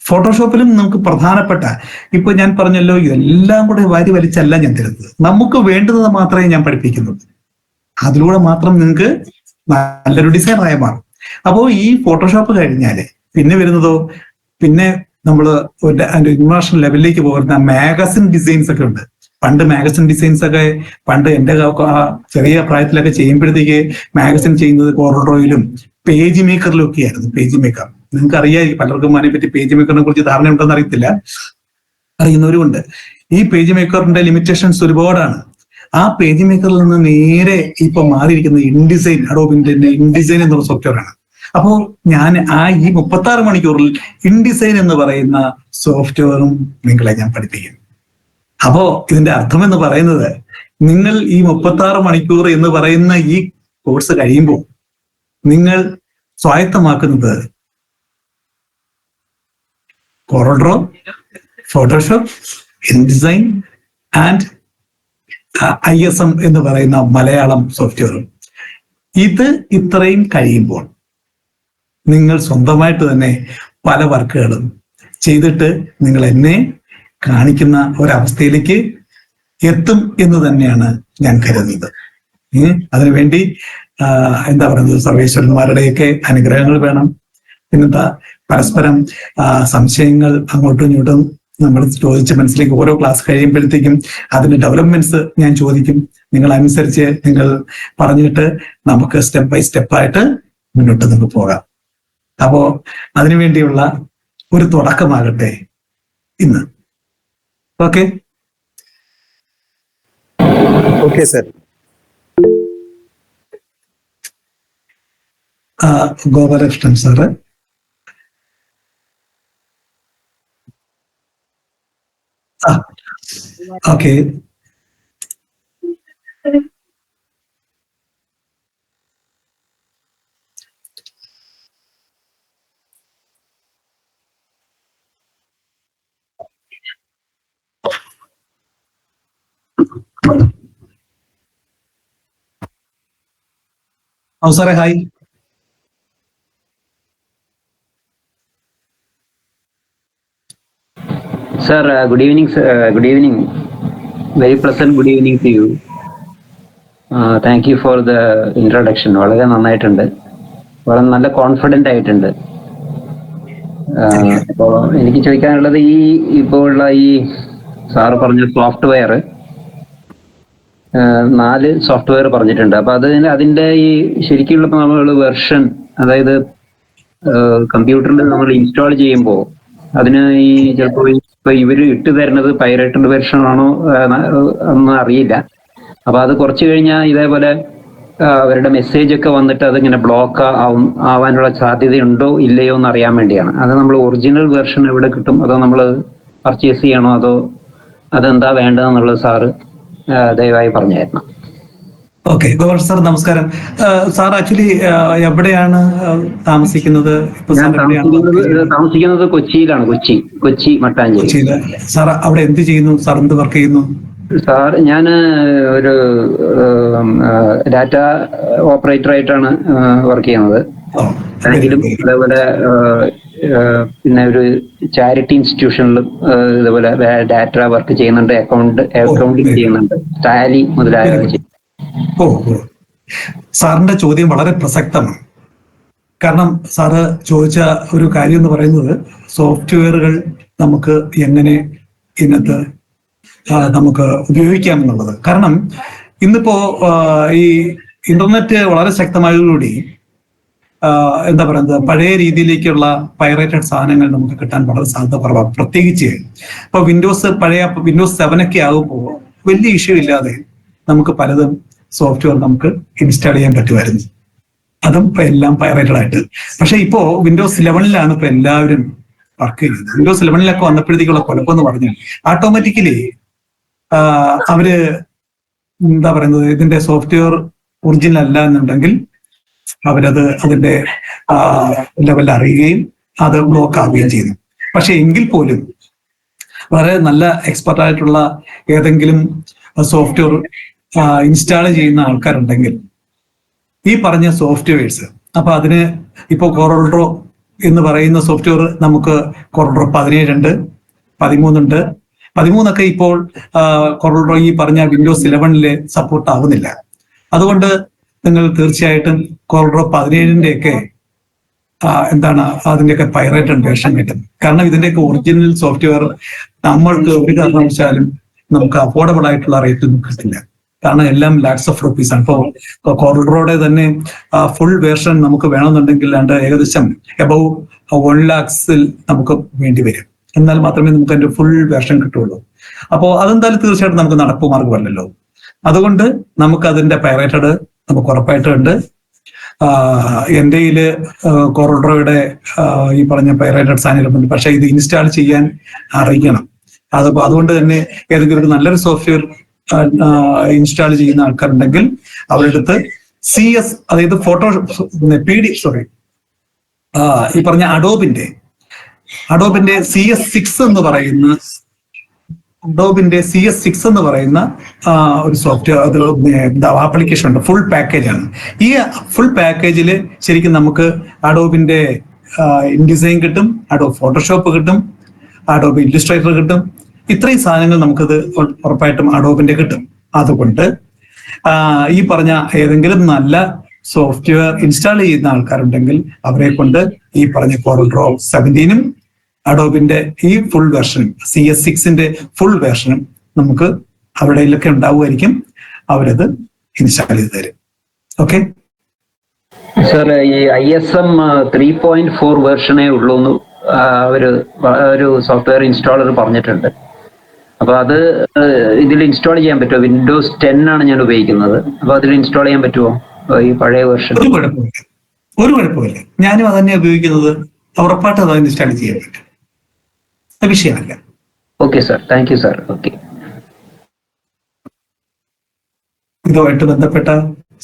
ഫോട്ടോഷോപ്പിലും നമുക്ക് പ്രധാനപ്പെട്ട, ഇപ്പൊ ഞാൻ പറഞ്ഞല്ലോ, ഇതെല്ലാം കൂടെ വാരി വലിച്ചല്ല ഞാൻ തരുന്നത്. നമുക്ക് വേണ്ടുന്നത് മാത്രമേ ഞാൻ പഠിപ്പിക്കുന്നുള്ളൂ. അതിലൂടെ മാത്രം നിങ്ങൾക്ക് നല്ലൊരു ഡിസൈനറായി മാറും. അപ്പോ ഈ ഫോട്ടോഷോപ്പ് കഴിഞ്ഞാല് പിന്നെ വരുന്നതോ, പിന്നെ നമ്മൾ ഒരു ഇന്റർനാഷണൽ ലെവലിലേക്ക് പോകുന്ന മാഗസിൻ ഡിസൈൻസ് ഒക്കെ ഉണ്ട്. പണ്ട് മാഗസിൻ ഡിസൈൻസ് ഒക്കെ എൻ്റെ ചെറിയ പ്രായത്തിലൊക്കെ ചെയ്യുമ്പോഴത്തേക്ക് മാഗസിൻ ചെയ്യുന്നത് കൊറോഡ്രോയിലും പേജ് മേക്കറിലും ഒക്കെ ആയിരുന്നു. പേജ് മേക്കർ നിങ്ങൾക്ക് അറിയാം, പലർക്കും അതിനെപ്പറ്റി പേജ് മേക്കറിനെ കുറിച്ച് ധാരണ ഉണ്ടെന്ന് അറിയത്തില്ല, അറിയുന്നവരുമുണ്ട്. ഈ പേജ് മേക്കറിന്റെ ലിമിറ്റേഷൻസ് ഒരുപാടാണ്. ആ പേജ് മേക്കറിൽ നിന്ന് നേരെ ഇപ്പൊ മാറിയിരിക്കുന്നത് ഇൻഡിസൈൻ, അഡോബിന്റെ ഇൻഡിസൈൻ എന്നുള്ള സോഫ്റ്റ്വെയർ ആണ്. അപ്പോ ഞാൻ ഈ 36 മണിക്കൂറിൽ ഇൻഡിസൈൻ എന്ന് പറയുന്ന സോഫ്റ്റ്വെയറും നിങ്ങളെ ഞാൻ പഠിപ്പിക്കും. അപ്പോ ഇതിന്റെ അർത്ഥം എന്ന് പറയുന്നത്, നിങ്ങൾ ഈ 36 മണിക്കൂർ എന്ന് പറയുന്ന ഈ കോഴ്സ് കഴിയുമ്പോൾ നിങ്ങൾ സ്വായത്തമാക്കുന്നത് കൊറോഡ്രോ, ഫോട്ടോഷോപ്പ്, ഇൻഡിസൈൻ ആൻഡ് ISM എന്ന് പറയുന്ന മലയാളം സോഫ്റ്റ്വെയറും. ഇത് ഇത്രയും കഴിയുമ്പോൾ നിങ്ങൾ സ്വന്തമായിട്ട് തന്നെ പല വർക്കുകളും ചെയ്തിട്ട് നിങ്ങൾ എന്നെ കാണിക്കുന്ന ഒരവസ്ഥയിലേക്ക് എത്തും എന്ന് തന്നെയാണ് ഞാൻ കരുതുന്നത്. അതിനുവേണ്ടി എന്താ പറയുന്നത്, സർവേശ്വരന്മാരുടെയൊക്കെ അനുഗ്രഹങ്ങൾ വേണം. പിന്നെന്താ, പരസ്പരം സംശയങ്ങൾ അങ്ങോട്ടും ഇങ്ങോട്ടും നമ്മൾ ചോദിച്ച് മനസ്സിലേക്ക് ഓരോ ക്ലാസ് കഴിയുമ്പോഴത്തേക്കും അതിന്റെ ഡെവലപ്മെന്റ്സ് ഞാൻ ചോദിക്കും. നിങ്ങൾ അനുസരിച്ച് നിങ്ങൾ പറഞ്ഞിട്ട് നമുക്ക് സ്റ്റെപ്പ് ബൈ സ്റ്റെപ്പായിട്ട് മുന്നോട്ട് നമുക്ക് പോകാം. അപ്പോ അതിനുവേണ്ടിയുള്ള ഒരു തുടക്കമാകട്ടെ ഇന്ന്. Okay okay sir. Gopalakrishnan sir. Okay. സാറേ hi. Sir, good evening. Good evening. Very pleasant good evening to you. Thank you for the introduction. വളരെ നന്നായിട്ടുണ്ട്, വളരെ നല്ല കോൺഫിഡൻ്റ് ആയിട്ടുണ്ട്. അപ്പോൾ എനിക്ക് ചോദിക്കാനുള്ളത്, ഇപ്പോൾ ഉള്ള ഈ സാറ് പറഞ്ഞ സോഫ്റ്റ്വെയർ 4 സോഫ്റ്റ്വെയർ പറഞ്ഞിട്ടുണ്ട്. അപ്പൊ അതിന്റെ ഈ ശരിക്കുള്ള നമ്മൾ വെർഷൻ, അതായത് കമ്പ്യൂട്ടറിൽ നമ്മൾ ഇൻസ്റ്റാൾ ചെയ്യുമ്പോൾ അതിന് ഈ ചിലപ്പോൾ ഇപ്പൊ ഇവര് ഇട്ട് തരുന്നത് പൈറേറ്റഡ് വെർഷൻ ആണോ ഒന്നും അറിയില്ല. അപ്പൊ അത് കുറച്ച് കഴിഞ്ഞാൽ ഇതേപോലെ അവരുടെ മെസ്സേജ് ഒക്കെ വന്നിട്ട് അതിങ്ങനെ ബ്ലോക്ക് ആവാനുള്ള സാധ്യതയുണ്ടോ ഇല്ലയോ എന്ന് അറിയാൻ വേണ്ടിയാണ്. അത് നമ്മൾ ഒറിജിനൽ വെർഷൻ എവിടെ കിട്ടും? അതോ നമ്മൾ പർച്ചേസ് ചെയ്യണോ? അതോ അതെന്താ വേണ്ടതെന്നുള്ളത് സാറ് ദയവായി പറഞ്ഞായിരുന്നു. ഓക്കെ, ഗോപാൽ സാർ നമസ്കാരം. സാർ ആക്ച്വലി എവിടെയാണ് താമസിക്കുന്നത്? താമസിക്കുന്നത് കൊച്ചിയിലാണ്. കൊച്ചി മട്ടാഞ്ചേരി. സാർ അവിടെ എന്ത് ചെയ്യുന്നു? സാർ എന്ത് വർക്ക് ചെയ്യുന്നു? സാർ ഞാൻ ഒരു ഡാറ്റ ഓപ്പറേറ്റർ ആയിട്ടാണ് വർക്ക് ചെയ്യുന്നത്. ബാങ്കിലും അതേപോലെ പിന്നെ ഒരു ചാരിറ്റി ഇൻസ്റ്റിറ്റ്യൂഷനിലും ഇതേപോലെ ഡാറ്റ വർക്ക് ചെയ്യുന്നുണ്ട്, അക്കൗണ്ടിങ് ചെയ്യുന്നുണ്ട്, ടാലി മുതലായവ ചെയ്യും. സാറിന്റെ ചോദ്യം വളരെ പ്രസക്തമാണ്. കാരണം സാറ് ചോദിച്ച ഒരു കാര്യം എന്ന് പറയുന്നത് സോഫ്റ്റ്വെയറുകൾ നമുക്ക് എങ്ങനെ ഇന്നത്തെ നമുക്ക് ഉപയോഗിക്കാമെന്നുള്ളത്. കാരണം ഇന്നിപ്പോ ഈ ഇന്റർനെറ്റ് വളരെ ശക്തമായതോടുകൂടി എന്താ പറയുന്നത്, പഴയ രീതിയിലേക്കുള്ള പൈറേറ്റഡ് സാധനങ്ങൾ നമുക്ക് കിട്ടാൻ വളരെ സാധ്യത കുറവാണ്. പ്രത്യേകിച്ച് ഇപ്പൊ പഴയ വിൻഡോസ് 7 ഒക്കെ ആകുമ്പോൾ വലിയ ഇഷ്യൂ ഇല്ലാതെ നമുക്ക് പലതും സോഫ്റ്റ്വെയർ നമുക്ക് ഇൻസ്റ്റാൾ ചെയ്യാൻ പറ്റുമായിരുന്നു. അതും ഇപ്പൊ എല്ലാം പൈറേറ്റഡ് ആയിട്ട്. പക്ഷെ ഇപ്പോ വിൻഡോസ് 11 ഇപ്പൊ എല്ലാവരും വർക്ക് ചെയ്യുന്നത്. വിൻഡോസ് 11 വന്നപ്പോഴത്തേക്കുള്ള കുഴപ്പമെന്ന് പറഞ്ഞാൽ ഓട്ടോമാറ്റിക്കലി അവര് എന്താ പറയുന്നത്, ഇതിന്റെ സോഫ്റ്റ്വെയർ ഒറിജിനൽ അല്ല എന്നുണ്ടെങ്കിൽ അവരത് അതിന്റെ ലെവലിൽ അറിയുകയും അത് ബ്ലോക്ക് ആവുകയും ചെയ്തു. പക്ഷെ എങ്കിൽ പോലും വളരെ നല്ല എക്സ്പെർട്ട് ആയിട്ടുള്ള ഏതെങ്കിലും സോഫ്റ്റ്വെയർ ഇൻസ്റ്റാൾ ചെയ്യുന്ന ആൾക്കാരുണ്ടെങ്കിൽ ഈ പറഞ്ഞ സോഫ്റ്റ്വെയർസ്, അപ്പൊ അതിന് ഇപ്പോ കോറൽഡ്രോ എന്ന് പറയുന്ന സോഫ്റ്റ്വെയർ നമുക്ക് കോറൽഡ്രോ 17 ഉണ്ട്, 13 ഉണ്ട്. 13 ഇപ്പോൾ കോറൽഡ്രോ ഈ പറഞ്ഞ വിൻഡോസ് 11 സപ്പോർട്ട് ആവുന്നില്ല. അതുകൊണ്ട് നിങ്ങൾ തീർച്ചയായിട്ടും കോറൽഡ്രോ 17 എന്താണ് അതിന്റെയൊക്കെ പൈറേറ്റഡ് വേർഷൻ കിട്ടും. കാരണം ഇതിന്റെയൊക്കെ ഒറിജിനൽ സോഫ്റ്റ്വെയർ നമ്മൾക്ക് ഒരു കാരണവശാലും നമുക്ക് അഫോർഡബിൾ ആയിട്ടുള്ള റേറ്റൊന്നും കിട്ടില്ല. കാരണം എല്ലാം ലാക്സ് ഓഫ് റുപ്പീസ് ആണ്. ഇപ്പോൾ കോറൽഡ്രോയുടെ തന്നെ ഫുൾ വേർഷൻ നമുക്ക് വേണമെന്നുണ്ടെങ്കിൽ ഏകദേശം എബവ് 1 lakhs നമുക്ക് വേണ്ടി വരും. എന്നാൽ മാത്രമേ നമുക്ക് അതിന്റെ ഫുൾ വേർഷൻ കിട്ടുള്ളൂ. അപ്പോൾ അതെന്തായാലും തീർച്ചയായിട്ടും നമുക്ക് നടപ്പുമാർഗമല്ലല്ലോ. അതുകൊണ്ട് നമുക്ക് അതിന്റെ പൈറേറ്റഡ് നമുക്ക് ഉറപ്പായിട്ടുണ്ട്. എൻ്റെ കയ്യില് കോറൽഡ്രോയുടെ ഈ പറഞ്ഞ പൈറേറ്റഡ് സാധനങ്ങളുണ്ട്. പക്ഷെ ഇത് ഇൻസ്റ്റാൾ ചെയ്യാൻ അറിയണം. അതുകൊണ്ട് തന്നെ ഏതെങ്കിലും ഒരു നല്ലൊരു സോഫ്റ്റ്വെയർ ഇൻസ്റ്റാൾ ചെയ്യുന്ന ആൾക്കാരുണ്ടെങ്കിൽ അവരുടെ അടുത്ത് CS, അതായത് ഈ പറഞ്ഞ അഡോബിന്റെ CS6 എന്ന് പറയുന്ന ഒരു സോഫ്റ്റ്വെയർ ആപ്ലിക്കേഷൻ ഉണ്ട്. ഫുൾ പാക്കേജ് ആണ്. ഈ ഫുൾ പാക്കേജിൽ ശരിക്കും നമുക്ക് അഡോബിന്റെ ഇൻഡിസൈൻ കിട്ടും, അഡോബ് ഫോട്ടോഷോപ്പ് കിട്ടും, അഡോബ് ഇല്ലുസ്ട്രേറ്റർ കിട്ടും. ഇത്രയും സാധനങ്ങൾ നമുക്കത് ഉറപ്പായിട്ടും അഡോബിന്റെ കിട്ടും. അതുകൊണ്ട് ഈ പറഞ്ഞ ഏതെങ്കിലും നല്ല സോഫ്റ്റ്വെയർ ഇൻസ്റ്റാൾ ചെയ്യുന്ന ആൾക്കാരുണ്ടെങ്കിൽ അവരെ കൊണ്ട് ഈ പറഞ്ഞ കോറൽഡ്രോ 17 അഡോബിന്റെ ഈ ഫുൾ വേർഷനും CS6 ഫുൾ വേർഷനും നമുക്ക് അവിടെയൊക്കെ ഉണ്ടാവുമായിരിക്കും. അവരത് ഇൻസ്റ്റാൾ ചെയ്ത് തരും. ഓക്കെ സർ, ഈ ISM 3.4 വേർഷനേ ഉള്ളൂ എന്ന് ഒരു സോഫ്റ്റ്വെയർ ഇൻസ്റ്റാളർ പറഞ്ഞിട്ടുണ്ട്. അപ്പൊ അത് ഇതിൽ ഇൻസ്റ്റാൾ ചെയ്യാൻ പറ്റുമോ? വിൻഡോസ് 10 ആണ് ഞാൻ ഉപയോഗിക്കുന്നത്. അപ്പൊ അതിൽ ഇൻസ്റ്റാൾ ചെയ്യാൻ പറ്റുമോ ഈ പഴയ വേർഷൻ? ഒരു കുഴപ്പമില്ല. ഞാനും അത് തന്നെ ഉപയോഗിക്കുന്നത്. ഉറപ്പായിട്ട് അത് ഇൻസ്റ്റാൾ ചെയ്യാൻ പറ്റും. വിഷയമല്ല. Okay sir, thank you sir. Okay. ഇതുമായിട്ട് ബന്ധപ്പെട്ട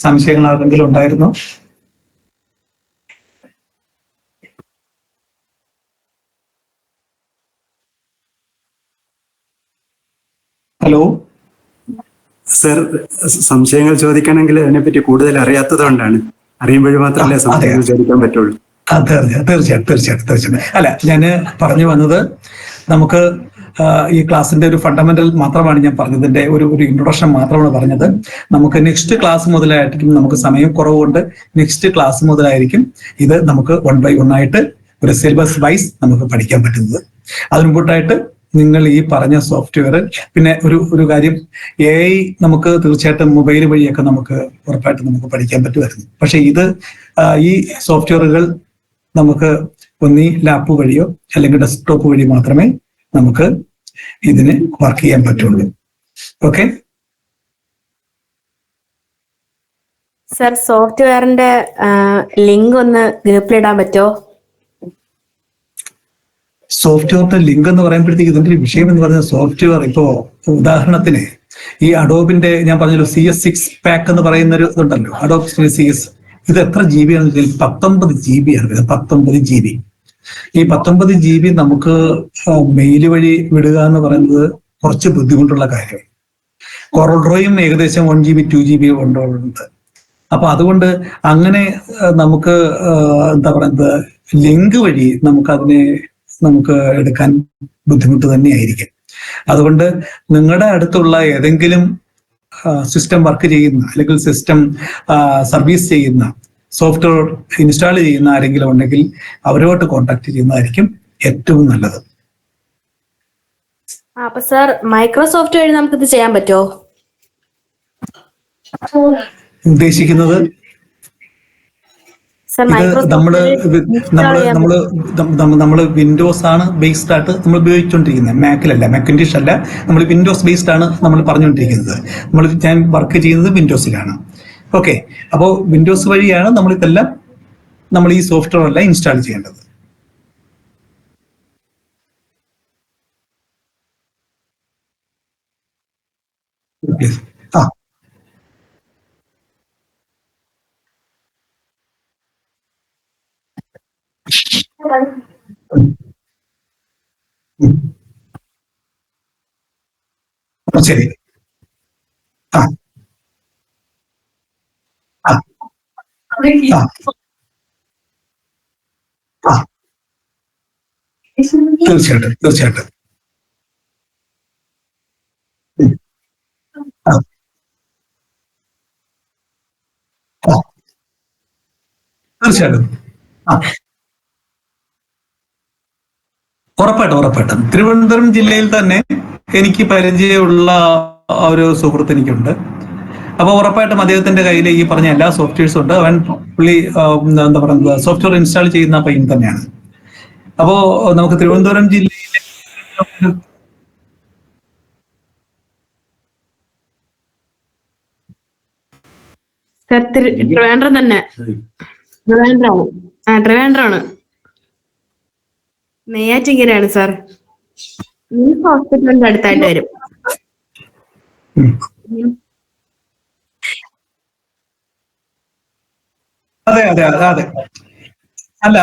സംശയങ്ങൾ ആർക്കെങ്കിലും ഉണ്ടായിരുന്നോ? ഹലോ സർ, സംശയങ്ങൾ ചോദിക്കണമെങ്കിൽ അതിനെപ്പറ്റി കൂടുതൽ അറിയാത്തത് കൊണ്ടാണ്. അറിയുമ്പോൾ മാത്രമല്ലേ സംശയങ്ങൾ ചോദിക്കാൻ പറ്റുള്ളൂ. തീർച്ചയായിട്ടും. അല്ല, ഞാൻ പറഞ്ഞു വന്നത് നമുക്ക് ഈ ക്ലാസ്സിന്റെ ഒരു ഫണ്ടമെന്റൽ മാത്രമാണ് ഞാൻ പറഞ്ഞതിന്റെ ഒരു ഇൻട്രൊഡക്ഷൻ മാത്രമാണ് പറഞ്ഞത്. നമുക്ക് നെക്സ്റ്റ് ക്ലാസ് മുതലായിരിക്കും, നമുക്ക് സമയം കുറവുകൊണ്ട് നെക്സ്റ്റ് ക്ലാസ് മുതലായിരിക്കും ഇത് നമുക്ക് 1 by 1 ആയിട്ട് ഒരു സിലബസ് വൈസ് നമുക്ക് പഠിക്കാൻ പറ്റുന്നത്. അതിന് മുമ്പായിട്ട് നിങ്ങൾ ഈ പറഞ്ഞ സോഫ്റ്റ്വെയർ, പിന്നെ ഒരു കാര്യം, AI നമുക്ക് തീർച്ചയായിട്ടും മൊബൈൽ വഴിയൊക്കെ നമുക്ക് ഉറപ്പായിട്ടും നമുക്ക് പഠിക്കാൻ പറ്റുമായിരുന്നു. പക്ഷെ ഇത് ഈ സോഫ്റ്റ്വെയറുകൾ നമുക്ക് ഒന്നീ ലാപ്പ് വഴിയോ അല്ലെങ്കിൽ ഡെസ്ക്ടോപ്പ് വഴി മാത്രമേ നമുക്ക് ഇതിന് വർക്ക് ചെയ്യാൻ പറ്റുള്ളൂ. ഓക്കെ സർ, സോഫ്റ്റ്വെയറിന്റെ ലിങ്ക് ഒന്ന് ഗ്രൂപ്പിലിടാൻ പറ്റുമോ? സോഫ്റ്റ്വെയറിന്റെ ലിങ്ക് എന്ന് പറയുമ്പോഴത്തേക്ക് ഇതിന്റെ ഒരു വിഷയം എന്ന് പറയുന്നത്, സോഫ്റ്റ്വെയർ ഇപ്പോ ഉദാഹരണത്തിന് ഈ അഡോബിന്റെ ഞാൻ പറഞ്ഞല്ലോ CS6 പാക്ക് എന്ന് പറയുന്ന ഒരു ഇതുണ്ടല്ലോ, അഡോബ് CS. ഇത് എത്ര GB ആണെന്ന് 19 GB ആണ്. 19 GB. ഈ 19 GB നമുക്ക് മെയിൽ വഴി വിടുക എന്ന് പറയുന്നത് കുറച്ച് ബുദ്ധിമുട്ടുള്ള കാര്യമാണ്. കോറൽ ഡ്രോയും ഏകദേശം 1 GB 2 GB കൊണ്ടുണ്ട്. അപ്പൊ അതുകൊണ്ട് അങ്ങനെ നമുക്ക് എന്താ പറയുന്നത്, ലിങ്ക് വഴി നമുക്ക് എടുക്കാൻ ബുദ്ധിമുട്ട് തന്നെയായിരിക്കും. അതുകൊണ്ട് നിങ്ങളുടെ അടുത്തുള്ള ഏതെങ്കിലും സിസ്റ്റം വർക്ക് ചെയ്യുന്ന അല്ലെങ്കിൽ സിസ്റ്റം സർവീസ് ചെയ്യുന്ന, സോഫ്റ്റ്വെയർ ഇൻസ്റ്റാൾ ചെയ്യുന്ന ആരെങ്കിലും ഉണ്ടെങ്കിൽ അവരോട്ട് കോൺടാക്ട് ചെയ്യുന്നതായിരിക്കും ഏറ്റവും നല്ലത്. അപ്പൊ സർ, മൈക്രോസോഫ്റ്റ് വഴി നമുക്ക് ഇത് ചെയ്യാൻ പറ്റുമോ? ഉദ്ദേശിക്കുന്നത് സർ, ഇത് നമ്മള് വിൻഡോസ് ആണ് ബേസ്ഡ് ആയിട്ട് നമ്മൾ ഉപയോഗിച്ചുകൊണ്ടിരിക്കുന്നത്, മാക്കിലല്ല, മാക്കിൻഡിഷ് അല്ല, നമ്മൾ വിൻഡോസ് ബേസ്ഡ് ആണ് നമ്മൾ പറഞ്ഞുകൊണ്ടിരിക്കുന്നത്. ഞാൻ വർക്ക് ചെയ്യുന്നത് വിൻഡോസിലാണ്. ഓക്കെ, അപ്പോൾ വിൻഡോസ് വഴിയാണ് നമ്മൾ ഈ സോഫ്റ്റ്വെയർ എല്ലാം ഇൻസ്റ്റാൾ ചെയ്യേണ്ടത്. ആ ശരി. ആ ആ ആ ആ തീർച്ചയായിട്ടും. ആ ആ തീർച്ചയായിട്ടും. ആ ഉറപ്പായിട്ടും. തിരുവനന്തപുരം ജില്ലയിൽ തന്നെ എനിക്ക് പരിചയമുള്ള ഒരു സുഹൃത്ത് എനിക്കുണ്ട്. അപ്പൊ ഉറപ്പായിട്ടും അദ്ദേഹത്തിന്റെ കയ്യിൽ ഈ പറഞ്ഞ എല്ലാ സോഫ്റ്റ്വെയർസും ഉണ്ട്. പുള്ളി എന്താ പറയുന്നത്, സോഫ്റ്റ്വെയർ ഇൻസ്റ്റാൾ ചെയ്യുന്ന പയ്യൻ തന്നെയാണ്. അപ്പോ നമുക്ക് തിരുവനന്തപുരം ജില്ലയിലെ ട്രിവാൻഡ്രം തന്നെ. ട്രിവാൻഡ്രമാണ്. നെയ്യാറ്റിങ്കരയാണ് സാർ. ഹോസ്പിറ്റലിന്റെ അടുത്തായിട്ട് വരും. അതെ. അല്ല,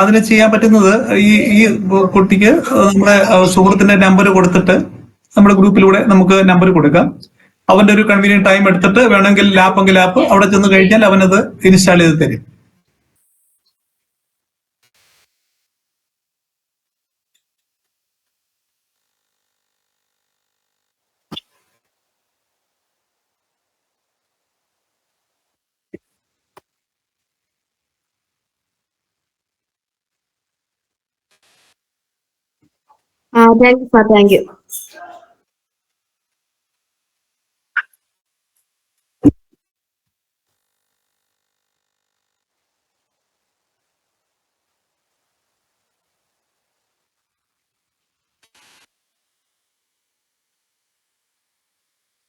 അതിന് ചെയ്യാൻ പറ്റുന്നത്, ഈ കുട്ടിക്ക് നമ്മുടെ സുഹൃത്തിന്റെ നമ്പർ കൊടുത്തിട്ട് നമ്മുടെ ഗ്രൂപ്പിലൂടെ നമുക്ക് നമ്പർ കൊടുക്കാം. അവന്റെ ഒരു കൺവീനിയന്റ് ടൈം എടുത്തിട്ട് വേണമെങ്കിൽ ലാപ്പ് അവിടെ ചെന്ന് കഴിഞ്ഞാൽ അവനത് ഇൻസ്റ്റാൾ ചെയ്ത് തരും. Thank you sir, thank you.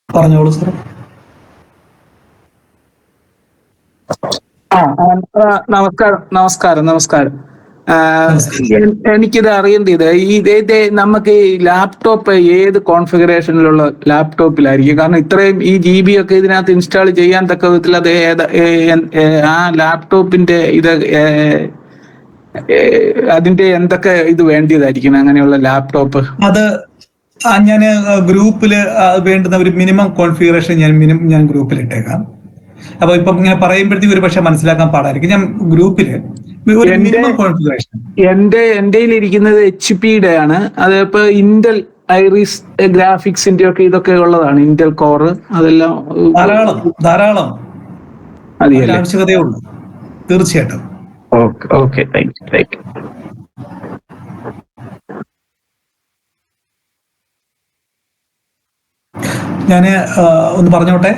പറഞ്ഞോളൂ സാർ. നമസ്കാരം. എനിക്കിത് അറിയേണ്ടത് ഇത് നമുക്ക് ഈ ലാപ്ടോപ്പ് ഏത് കോൺഫിഗറേഷനിലുള്ള ലാപ്ടോപ്പിലായിരിക്കും? കാരണം ഇത്രയും ഈ GB ഒക്കെ ഇതിനകത്ത് ഇൻസ്റ്റാൾ ചെയ്യാൻ തക്ക വിധത്തിൽ അത് ആ ലാപ്ടോപ്പിന്റെ ഇത് അതിന്റെ എന്തൊക്കെ ഇത് വേണ്ടിയതായിരിക്കും അങ്ങനെയുള്ള ലാപ്ടോപ്പ്? അത് ഞാൻ ഗ്രൂപ്പിൽ വേണ്ടുന്ന ഒരു മിനിമം കോൺഫിഗറേഷൻ ഞാൻ ഗ്രൂപ്പിൽ ഇട്ടേക്കാം. അപ്പൊ ഇപ്പൊ ഇങ്ങനെ പറയുമ്പോഴത്തേക്ക് ഒരു പക്ഷെ മനസ്സിലാക്കാൻ പാടായിരിക്കും. ഞാൻ ഗ്രൂപ്പില് ഒരു മിനിമം കോൺഫിഗറേഷൻ എന്റെ ഇരിക്കുന്നത് HP-യുടെ ആണ്. അത് ഇപ്പൊ ഇന്റൽ ഐറിസ് ഗ്രാഫിക്സിന്റെ ഒക്കെ ഇതൊക്കെ ഉള്ളതാണ്, ഇന്റൽ കോർ അതെല്ലാം ധാരാളം ആവശ്യകതയുള്ളൂ. തീർച്ചയായിട്ടും. Okay thank U. ഞാൻ ഒന്ന് പറഞ്ഞോട്ടെ.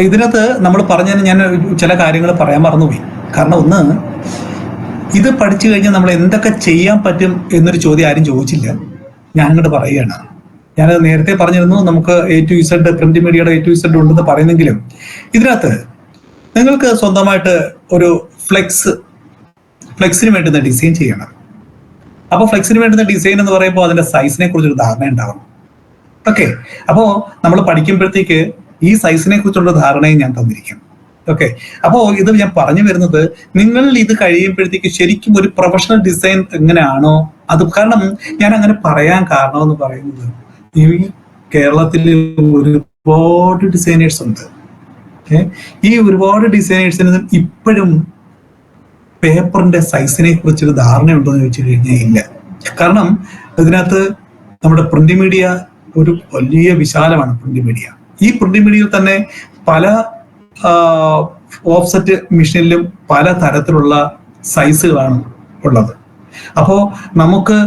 ഇതിനകത്ത് നമ്മൾ പറഞ്ഞതിന് ഞാൻ ചില കാര്യങ്ങൾ പറയാൻ മറന്നുപോയി. കാരണം ഒന്ന്, ഇത് പഠിച്ചു കഴിഞ്ഞാൽ നമ്മൾ എന്തൊക്കെ ചെയ്യാൻ പറ്റും എന്നൊരു ചോദ്യം ആരും ചോദിച്ചില്ല. ഞാൻ അങ്ങോട്ട് പറയുകയാണ്. ഞാനത് നേരത്തെ പറഞ്ഞിരുന്നു, നമുക്ക് A to Z പ്രിന്റ് മീഡിയയുടെ A to Z ഉണ്ടെന്ന് പറയുന്നെങ്കിലും ഇതിനകത്ത് നിങ്ങൾക്ക് സ്വന്തമായിട്ട് ഒരു ഫ്ലെക്സിന് വേണ്ടുന്ന ഡിസൈൻ ചെയ്യണം. അപ്പോൾ ഫ്ലെക്സിന് വേണ്ടുന്ന ഡിസൈൻ എന്ന് പറയുമ്പോൾ അതിന്റെ സൈസിനെ കുറിച്ചൊരു ധാരണ ഉണ്ടാവണം. ഓക്കെ, അപ്പോ നമ്മൾ പഠിക്കുമ്പോഴത്തേക്ക് ഈ സൈസിനെ കുറിച്ചുള്ള ധാരണയും ഞാൻ തന്നിരിക്കും. ഓക്കെ, അപ്പോ ഇത് ഞാൻ പറഞ്ഞു വരുന്നത്, നിങ്ങൾ ഇത് കഴിയുമ്പോഴത്തേക്ക് ശരിക്കും ഒരു പ്രൊഫഷണൽ ഡിസൈൻ എങ്ങനെയാണോ അത്. കാരണം ഞാൻ അങ്ങനെ പറയാൻ കാരണം എന്ന് പറയുന്നത്, ഈ കേരളത്തിൽ ഒരുപാട് ഡിസൈനേഴ്സ് ഉണ്ട്. ഈ ഒരുപാട് ഡിസൈനേഴ്സിന് ഇപ്പോഴും പേപ്പറിന്റെ സൈസിനെ കുറിച്ചൊരു ധാരണയുണ്ടോ എന്ന് ചോദിച്ചു കഴിഞ്ഞാൽ ഇല്ല. കാരണം ഇതിനകത്ത് നമ്മുടെ പ്രിന്റ് മീഡിയ ഒരു വലിയ വിശാലമാണ്. പ്രിന്റ് മീഡിയ, ഈ പ്രിന്റ് മീഡിയയിൽ തന്നെ പല ഓഫ്സെറ്റ് മെഷീനിലും പല തരത്തിലുള്ള സൈസുകളാണ് ഉള്ളത്. അപ്പോൾ നമുക്ക്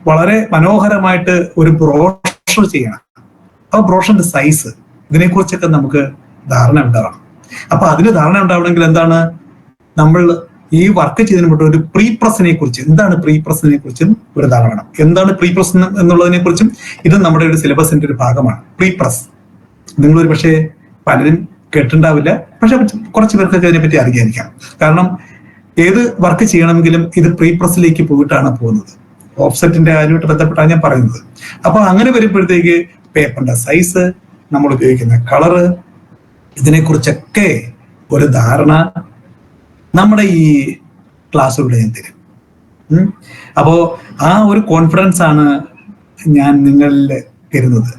വളരെ മനോഹരമായിട്ട് ഒരു ബ്രോഷർ ചെയ്യണം. ആ ബ്രോഷറിന്റെ സൈസ്, ഇതിനെക്കുറിച്ചൊക്കെ നമുക്ക് ധാരണ ഉണ്ടാവണം. അപ്പൊ അതിന് ധാരണ ഉണ്ടാവണമെങ്കിൽ എന്താണ്, നമ്മൾ ഈ വർക്ക് ചെയ്തതിന് മുമ്പ് ഒരു പ്രീ പ്രസിനെ കുറിച്ച്, എന്താണ് പ്രീ പ്രസിനെ കുറിച്ചും ഒരു ധാരണ വേണം. എന്താണ് പ്രീ പ്രസ് എന്നുള്ളതിനെ കുറിച്ചും ഇത് നമ്മുടെ ഒരു സിലബസിന്റെ ഒരു ഭാഗമാണ്. പ്രീ പ്രസ് നിങ്ങളൊരു പക്ഷേ പലരും കേട്ടിട്ടുണ്ടാവില്ല, പക്ഷെ കുറച്ച് പേർക്കൊക്കെ അതിനെപ്പറ്റി അറിയാതിരിക്കാം. കാരണം ഏത് വർക്ക് ചെയ്യണമെങ്കിലും ഇത് പ്രീ പ്രസിലേക്ക് പോയിട്ടാണ് പോകുന്നത്. ഓഫ്സെറ്റിന്റെ കാര്യമായിട്ട് ബന്ധപ്പെട്ടാണ് ഞാൻ പറയുന്നത്. അപ്പൊ അങ്ങനെ വരുമ്പോഴത്തേക്ക് പേപ്പറിന്റെ സൈസ്, നമ്മൾ ഉപയോഗിക്കുന്ന കളറ്, ഇതിനെക്കുറിച്ചൊക്കെ ഒരു ധാരണ നമ്മുടെ ഈ ക്ലാസ്സിലൂടെ ഞാൻ തരും. അപ്പോ ആ ഒരു കോൺഫിഡൻസ് ആണ് ഞാൻ നിങ്ങളിൽ തരുന്നത്.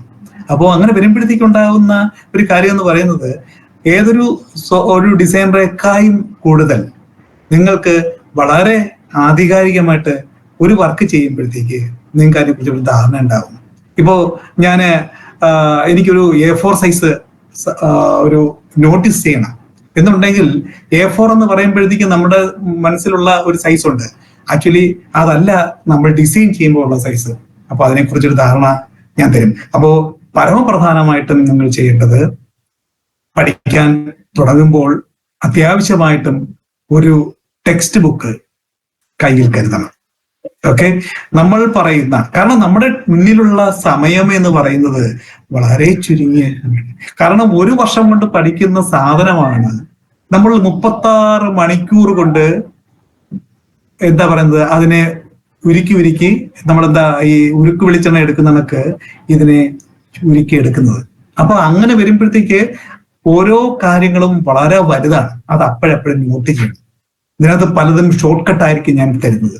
അപ്പോൾ അങ്ങനെ വരുമ്പോഴത്തേക്ക് ഉണ്ടാകുന്ന ഒരു കാര്യം എന്ന് പറയുന്നത്, ഒരു ഡിസൈനറേക്കായും കൂടുതൽ നിങ്ങൾക്ക് വളരെ ആധികാരികമായിട്ട് ഒരു വർക്ക് ചെയ്യുമ്പോഴത്തേക്ക് നിങ്ങൾക്ക് അതിനെക്കുറിച്ച് ഒരു ധാരണ ഉണ്ടാവും. ഇപ്പോ എനിക്കൊരു A4 സൈസ് ഒരു നോട്ടീസ് ചെയ്യണം എന്നുണ്ടെങ്കിൽ A4 എന്ന് പറയുമ്പോഴത്തേക്ക് നമ്മുടെ മനസ്സിലുള്ള ഒരു സൈസ് ഉണ്ട്. ആക്ച്വലി അതല്ല നമ്മൾ ഡിസൈൻ ചെയ്യുമ്പോൾ ഉള്ള സൈസ്. അപ്പൊ അതിനെക്കുറിച്ചൊരു ധാരണ ഞാൻ തരും. അപ്പോ പരമപ്രധാനമായിട്ടും നിങ്ങൾ ചെയ്യേണ്ടത്, പഠിക്കാൻ തുടങ്ങുമ്പോൾ അത്യാവശ്യമായിട്ടും ഒരു ടെക്സ്റ്റ് ബുക്ക് കയ്യിൽ കരുതണം. ഓക്കെ, നമ്മൾ പറയുന്ന, കാരണം നമ്മുടെ മുന്നിലുള്ള സമയം എന്ന് പറയുന്നത് വളരെ ചുരുങ്ങിയ, കാരണം ഒരു വർഷം കൊണ്ട് പഠിക്കുന്ന സാധനമാണ് നമ്മൾ 36 മണിക്കൂർ കൊണ്ട് എന്താ പറയുന്നത്, അതിനെ ഉരുക്കി നമ്മളെന്താ ഈ ഉരുക്ക് വെളിച്ചെണ്ണ എടുക്കുന്നതൊക്കെ ഇതിനെ ഉരുക്കി എടുക്കുന്നത്. അപ്പൊ അങ്ങനെ വരുമ്പോഴത്തേക്ക് ഓരോ കാര്യങ്ങളും വളരെ വലുതാണ്. അത് അപ്പോഴെപ്പോഴും നോട്ട് ചെയ്യണം. ഇതിനകത്ത് പലതും ഷോർട്ട് കട്ടായിരിക്കും ഞാൻ തരുന്നത്.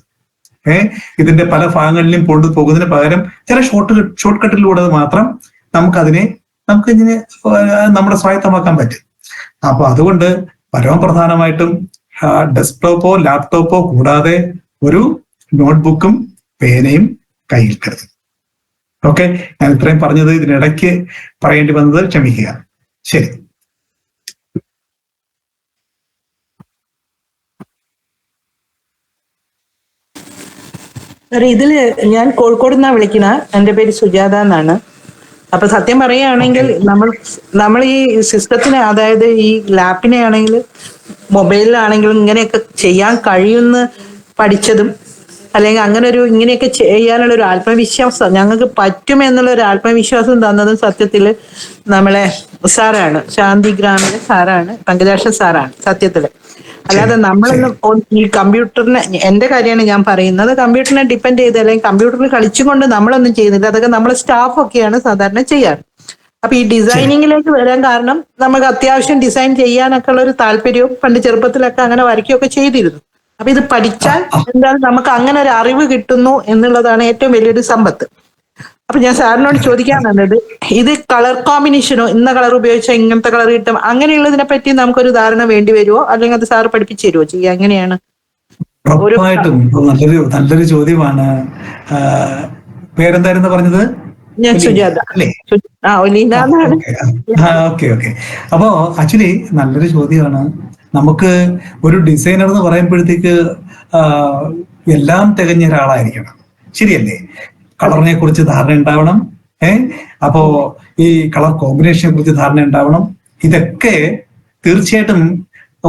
ഇതിന്റെ പല ഭാഗങ്ങളിലും പോകുന്നതിന് പകരം ചില ഷോർട്ട് കട്ടിലൂടെ മാത്രം നമുക്കിതിനെ നമ്മുടെ സ്വായത്തമാക്കാൻ പറ്റും. അപ്പൊ അതുകൊണ്ട് പരമപ്രധാനമായിട്ടും ഡെസ്ക്ടോപ്പോ ലാപ്ടോപ്പോ കൂടാതെ ഒരു നോട്ട്ബുക്കും പേനയും കയ്യിൽ കരുതും. ഓക്കെ, ഞാൻ ഇത്രയും പറഞ്ഞത് ഇതിനിടയ്ക്ക് പറയേണ്ടി വന്നത് ക്ഷമിക്കുക. ശരി. ഇതില് ഞാൻ കോഴിക്കോട് നിന്നാണ് വിളിക്കണ. എൻ്റെ പേര് സുജാത എന്നാണ്. അപ്പൊ സത്യം പറയുകയാണെങ്കിൽ നമ്മൾ ഈ സിസ്റ്റത്തിനെ, അതായത് ഈ ലാപ്പിനെ ആണെങ്കിൽ മൊബൈലിലാണെങ്കിലും ഇങ്ങനെയൊക്കെ ചെയ്യാൻ കഴിയുമെന്ന് പഠിച്ചതും, അല്ലെങ്കിൽ ഇങ്ങനെയൊക്കെ ചെയ്യാനുള്ള ഒരു ആത്മവിശ്വാസം, ഞങ്ങൾക്ക് പറ്റുമെന്നുള്ള ഒരു ആത്മവിശ്വാസം തന്നതും സത്യത്തില് നമ്മളെ സാറാണ്, ശാന്തിഗ്രാമിലെ സാറാണ്, പങ്കജാക്ഷ സാറാണ് സത്യത്തില്. അല്ലാതെ നമ്മളൊന്നും ഈ കമ്പ്യൂട്ടറിനെ, എന്റെ കാര്യമാണ് ഞാൻ പറയുന്നത്, കമ്പ്യൂട്ടറിനെ ഡിപ്പെൻഡ് ചെയ്ത് അല്ലെങ്കിൽ കമ്പ്യൂട്ടറിൽ കളിച്ചുകൊണ്ട് നമ്മളൊന്നും ചെയ്യുന്നില്ല. അതൊക്കെ നമ്മളെ സ്റ്റാഫൊക്കെയാണ് സാധാരണ ചെയ്യാറ്. അപ്പൊ ഈ ഡിസൈനിങ്ങിലേക്ക് വരാൻ കാരണം നമുക്ക് അത്യാവശ്യം ഡിസൈൻ ചെയ്യാനൊക്കെ ഉള്ള ഒരു താല്പര്യവും പണ്ട് ചെറുപ്പത്തിലൊക്കെ അങ്ങനെ വരയ്ക്കുകയൊക്കെ ചെയ്തിരുന്നു. അപ്പൊ ഇത് പഠിച്ചാൽ എന്തായാലും നമുക്ക് അങ്ങനെ ഒരു അറിവ് കിട്ടുന്നു എന്നുള്ളതാണ് ഏറ്റവും വലിയൊരു സമ്പത്ത്. അപ്പൊ ഞാൻ സാറിനോട് ചോദിക്കാൻ വന്നത്, ഇത് കളർ കോമ്പിനേഷനോ ഇന്ന കളർ ഉപയോഗിച്ചാൽ ഇങ്ങനത്തെ കളർ കിട്ടും അങ്ങനെയുള്ളതിനെ പറ്റി നമുക്കൊരു ധാരണ വേണ്ടി വരുമോ, അല്ലെങ്കിൽ അത് സാറ് പഠിപ്പിച്ചു തരുമോ ചെയ്യാം? എങ്ങനെയാണ്? ഉറപ്പായിട്ടും നല്ലൊരു ചോദ്യമാണ്. പേരെന്തായിരുന്നു പറഞ്ഞത്? ഞാൻ സുജാത. അല്ലേ? ഒലീന എന്നാണ്. ഓക്കെ. അപ്പോ ആക്ച്വലി നല്ലൊരു ചോദ്യമാണ്. നമുക്ക് ഒരു ഡിസൈനർ എന്ന് പറയുമ്പോഴത്തേക്ക് എല്ലാം തികഞ്ഞ ഒരാളായിരിക്കണം, ശരിയല്ലേ? കളറിനെ കുറിച്ച് ധാരണ ഉണ്ടാവണം. അപ്പോ ഈ കളർ കോമ്പിനേഷനെ കുറിച്ച് ധാരണ ഉണ്ടാവണം. ഇതൊക്കെ തീർച്ചയായിട്ടും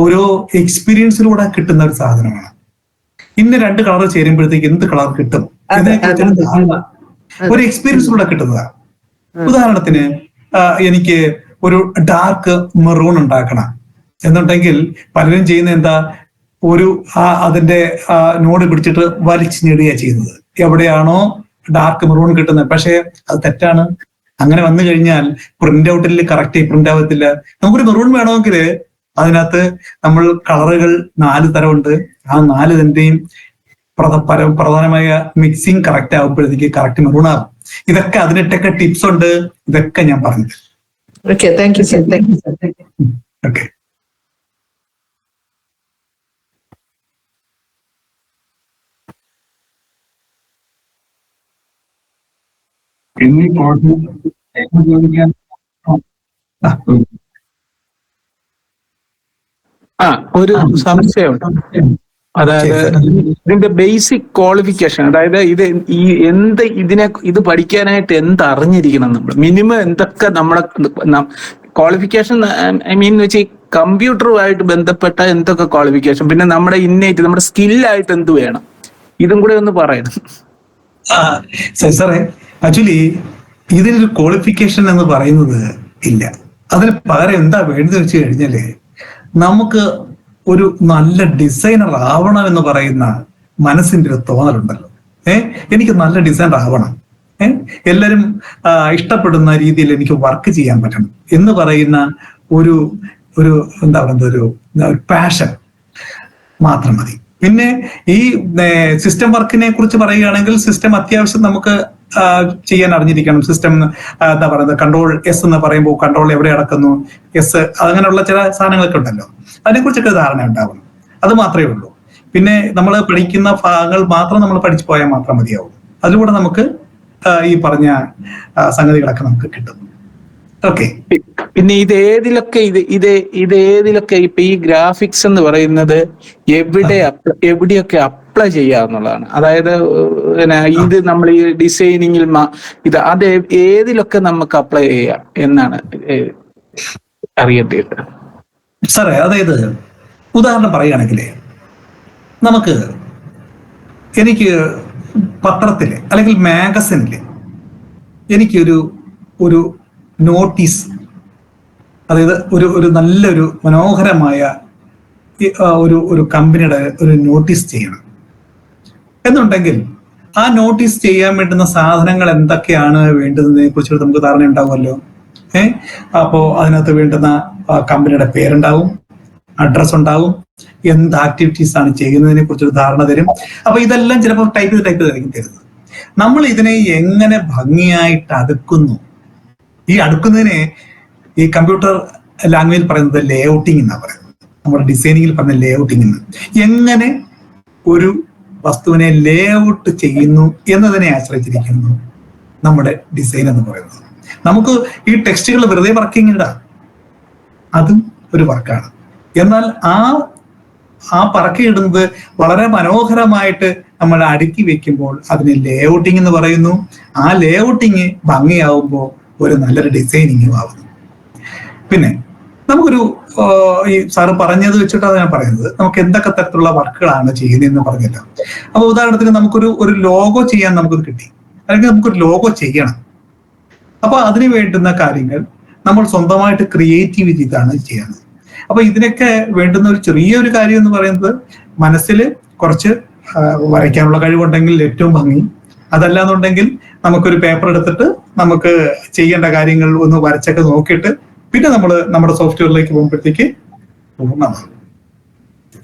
ഓരോ എക്സ്പീരിയൻസിലൂടെ കിട്ടുന്ന ഒരു സാധനമാണ്. ഇന്ന് 2 കളർ ചേരുമ്പോഴത്തേക്ക് എന്ത് കളർ കിട്ടും ഇതിനെക്കുറിച്ചുള്ള ധാരണ ഒരു എക്സ്പീരിയൻസിലൂടെ കിട്ടുന്നതാണ്. ഉദാഹരണത്തിന് എനിക്ക് ഒരു ഡാർക്ക് മെറൂൺ ഉണ്ടാക്കണം എന്നുണ്ടെങ്കിൽ പലരും ചെയ്യുന്ന എന്താ, അതിന്റെ നോഡ് പിടിച്ചിട്ട് വലിച്ചു നേടുക ചെയ്യുന്നത്. എവിടെയാണോ ഡാർക്ക് മെറൂൺ കിട്ടുന്നത്, പക്ഷെ അത് തെറ്റാണ്. അങ്ങനെ വന്നു കഴിഞ്ഞാൽ പ്രിന്റ് ഔട്ടിൽ കറക്റ്റ് പ്രിന്റ് ആവത്തില്ല. നമുക്കൊരു മെറൂൺ വേണമെങ്കിൽ അതിനകത്ത് നമ്മൾ കളറുകൾ 4 തരമുണ്ട്. ആ 4 തന്റെയും പ്രധാനമായ മിക്സിങ് കറക്റ്റ് ആകുമ്പോഴത്തേക്ക് കറക്റ്റ് മെറൂൺ ആകും. ഇതൊക്കെ അതിനിട്ടൊക്കെ ടിപ്സ് ഉണ്ട്. ഇതൊക്കെ ഞാൻ പറഞ്ഞത്. Okay, thank you sir. Okay. ഒരു സംശയമുണ്ട്. അതായത് ഇതിന്റെ ബേസിക് ക്വാളിഫിക്കേഷൻ, അതായത് ഇത് പഠിക്കാനായിട്ട് എന്ത് അറിഞ്ഞിരിക്കണം നമ്മൾ? മിനിമം എന്തൊക്കെ നമ്മളെ ക്വാളിഫിക്കേഷൻ, ഐ മീൻ വെച്ച് കമ്പ്യൂട്ടറുമായിട്ട് ബന്ധപ്പെട്ട എന്തൊക്കെ ക്വാളിഫിക്കേഷൻ, പിന്നെ നമ്മുടെ ഇന്നേറ്റ് നമ്മുടെ സ്കില്ലായിട്ട് എന്ത് വേണം, ഇതും കൂടെ ഒന്ന് പറയണം. സാറേ, ആക്ച്വലി ഇതിനൊരു ക്വാളിഫിക്കേഷൻ എന്ന് പറയുന്നത് ഇല്ല. അതിന് പകരം എന്താ വേണ്ടത് വെച്ച് കഴിഞ്ഞാല്, നമുക്ക് ഒരു നല്ല ഡിസൈനർ ആവണം എന്ന് പറയുന്ന മനസ്സിന്റെ ഒരു തോന്നലുണ്ടല്ലോ. എനിക്ക് നല്ല ഡിസൈനർ ആവണം, എല്ലാരും ഇഷ്ടപ്പെടുന്ന രീതിയിൽ എനിക്ക് വർക്ക് ചെയ്യാൻ പറ്റണം എന്ന് പറയുന്ന ഒരു എന്താ പറയുന്നത്, ഒരു പാഷൻ മാത്രം മതി. പിന്നെ ഈ സിസ്റ്റം വർക്കിനെ കുറിച്ച് പറയുകയാണെങ്കിൽ, സിസ്റ്റം അത്യാവശ്യം നമുക്ക് ചെയ്യാൻ അറിഞ്ഞിരിക്കണം. സിസ്റ്റം എന്താ പറയുന്നത്, കൺട്രോൾ എസ് എന്ന് പറയുമ്പോൾ കൺട്രോൾ എവിടെ അടക്കുന്നു, എസ്, അങ്ങനെയുള്ള ചില സാധനങ്ങളൊക്കെ ഉണ്ടല്ലോ. അതിനെക്കുറിച്ചൊക്കെ ധാരണ ഉണ്ടാവണം. അത് മാത്രമേ ഉള്ളൂ. പിന്നെ നമ്മൾ പഠിക്കുന്ന ഭാഗങ്ങൾ മാത്രം നമ്മൾ പഠിച്ചു പോയാൽ മാത്രം മതിയാവും. അതിലൂടെ നമുക്ക് ഈ പറഞ്ഞ സംഗതികളൊക്കെ നമുക്ക് കിട്ടും. ഓക്കെ. പിന്നെ ഇതേതിലൊക്കെ ഇപ്പൊ ഈ ഗ്രാഫിക്സ് എന്ന് പറയുന്നത് എവിടെയൊക്കെ അപ്ലൈ ചെയ്യാന്നുള്ളതാണ്. അതായത് ഇത് നമ്മൾ ഈ ഡിസൈനിങ്ങിൽ അത് ഏതിലൊക്കെ നമുക്ക് അപ്ലൈ ചെയ്യാം എന്നാണ് അറിയേണ്ടത്. സാറേ, അതായത് ഉദാഹരണം പറയുകയാണെങ്കിൽ, എനിക്ക് പത്രത്തില് അല്ലെങ്കിൽ മാഗസിനില് ഒരു നോട്ടീസ്, അതായത് ഒരു നല്ലൊരു മനോഹരമായ ഒരു കമ്പനിയുടെ ഒരു നോട്ടീസ് ചെയ്യണം എന്നുണ്ടെങ്കിൽ, ആ നോട്ടീസ് ചെയ്യാൻ വേണ്ടുന്ന സാധനങ്ങൾ എന്തൊക്കെയാണ് വേണ്ടതിനെ കുറിച്ച് നമുക്ക് ധാരണ ഉണ്ടാവുമല്ലോ. അപ്പോ അതിനകത്ത് വേണ്ടുന്ന കമ്പനിയുടെ പേരുണ്ടാവും, അഡ്രസ് ഉണ്ടാവും, എന്ത് ആക്ടിവിറ്റീസ് ആണ് ചെയ്യുന്നതിനെ കുറിച്ചൊരു ധാരണ തരും. അപ്പൊ ഇതെല്ലാം ചിലപ്പോൾ ടൈപ്പ് ചെയ്തായിരിക്കും തരുന്നത്. നമ്മൾ ഇതിനെ എങ്ങനെ ഭംഗിയായിട്ട് അടുക്കുന്നു, ഈ അടുക്കുന്നതിനെ ഈ കമ്പ്യൂട്ടർ ലാംഗ്വേജിൽ പറയുന്നത് ലേഔട്ടിംഗ് എന്നാണ് പറയുന്നത്. നമ്മുടെ ഡിസൈനിങ്ങിൽ പറഞ്ഞ ലേഔട്ടിംഗ് എന്ന്. എങ്ങനെ ഒരു വസ്തുവിനെ ലേഔട്ട് ചെയ്യുന്നു എന്നതിനെ ആശ്രയിച്ചിരിക്കുന്നു നമ്മുടെ ഡിസൈൻ എന്ന് പറയുന്നത്. നമുക്ക് ഈ ടെക്സ്റ്റുകൾ വെറുതെ വർക്കിംഗ് ഇടാം, അതും ഒരു വർക്കാണ്. എന്നാൽ ആ പറക്കിയിടുന്നത് വളരെ മനോഹരമായിട്ട് നമ്മൾ അടുക്കി വെക്കുമ്പോൾ അതിന് ലേഔട്ടിംഗ് എന്ന് പറയുന്നു. ആ ലേഔട്ടിങ് ഭംഗിയാവുമ്പോൾ ഒരു നല്ലൊരു ഡിസൈനിങ്ങും ആവുന്നു. പിന്നെ നമുക്കൊരു ഈ സാറ് പറഞ്ഞത് വെച്ചിട്ടാണ് ഞാൻ പറയുന്നത്, നമുക്ക് എന്തൊക്കെ തരത്തിലുള്ള വർക്കുകളാണ് ചെയ്യുന്നതെന്ന് പറഞ്ഞല്ലോ. അപ്പൊ ഉദാഹരണത്തിന് നമുക്കൊരു ലോഗോ ചെയ്യാൻ നമുക്കത് കിട്ടി, അല്ലെങ്കിൽ നമുക്കൊരു ലോഗോ ചെയ്യണം. അപ്പൊ അതിന് വേണ്ടുന്ന കാര്യങ്ങൾ നമ്മൾ സ്വന്തമായിട്ട് ക്രിയേറ്റീവ് ചെയ്താണ് ചെയ്യുന്നത്. അപ്പൊ ഇതിനൊക്കെ വേണ്ടുന്ന ഒരു ചെറിയൊരു കാര്യം എന്ന് പറയുന്നത് മനസ്സിൽ കുറച്ച് വരയ്ക്കാനുള്ള കഴിവുണ്ടെങ്കിൽ ഏറ്റവും ഭംഗി. അതല്ലാന്നുണ്ടെങ്കിൽ നമുക്കൊരു പേപ്പർ എടുത്തിട്ട് നമുക്ക് ചെയ്യേണ്ട കാര്യങ്ങൾ ഒന്ന് വരച്ചൊക്കെ നോക്കിയിട്ട് പിന്നെ നമ്മൾ നമ്മുടെ സോഫ്റ്റ്വെയറിലേക്ക് പോകുമ്പോഴത്തേക്ക് പൂർണ്ണമാണ്.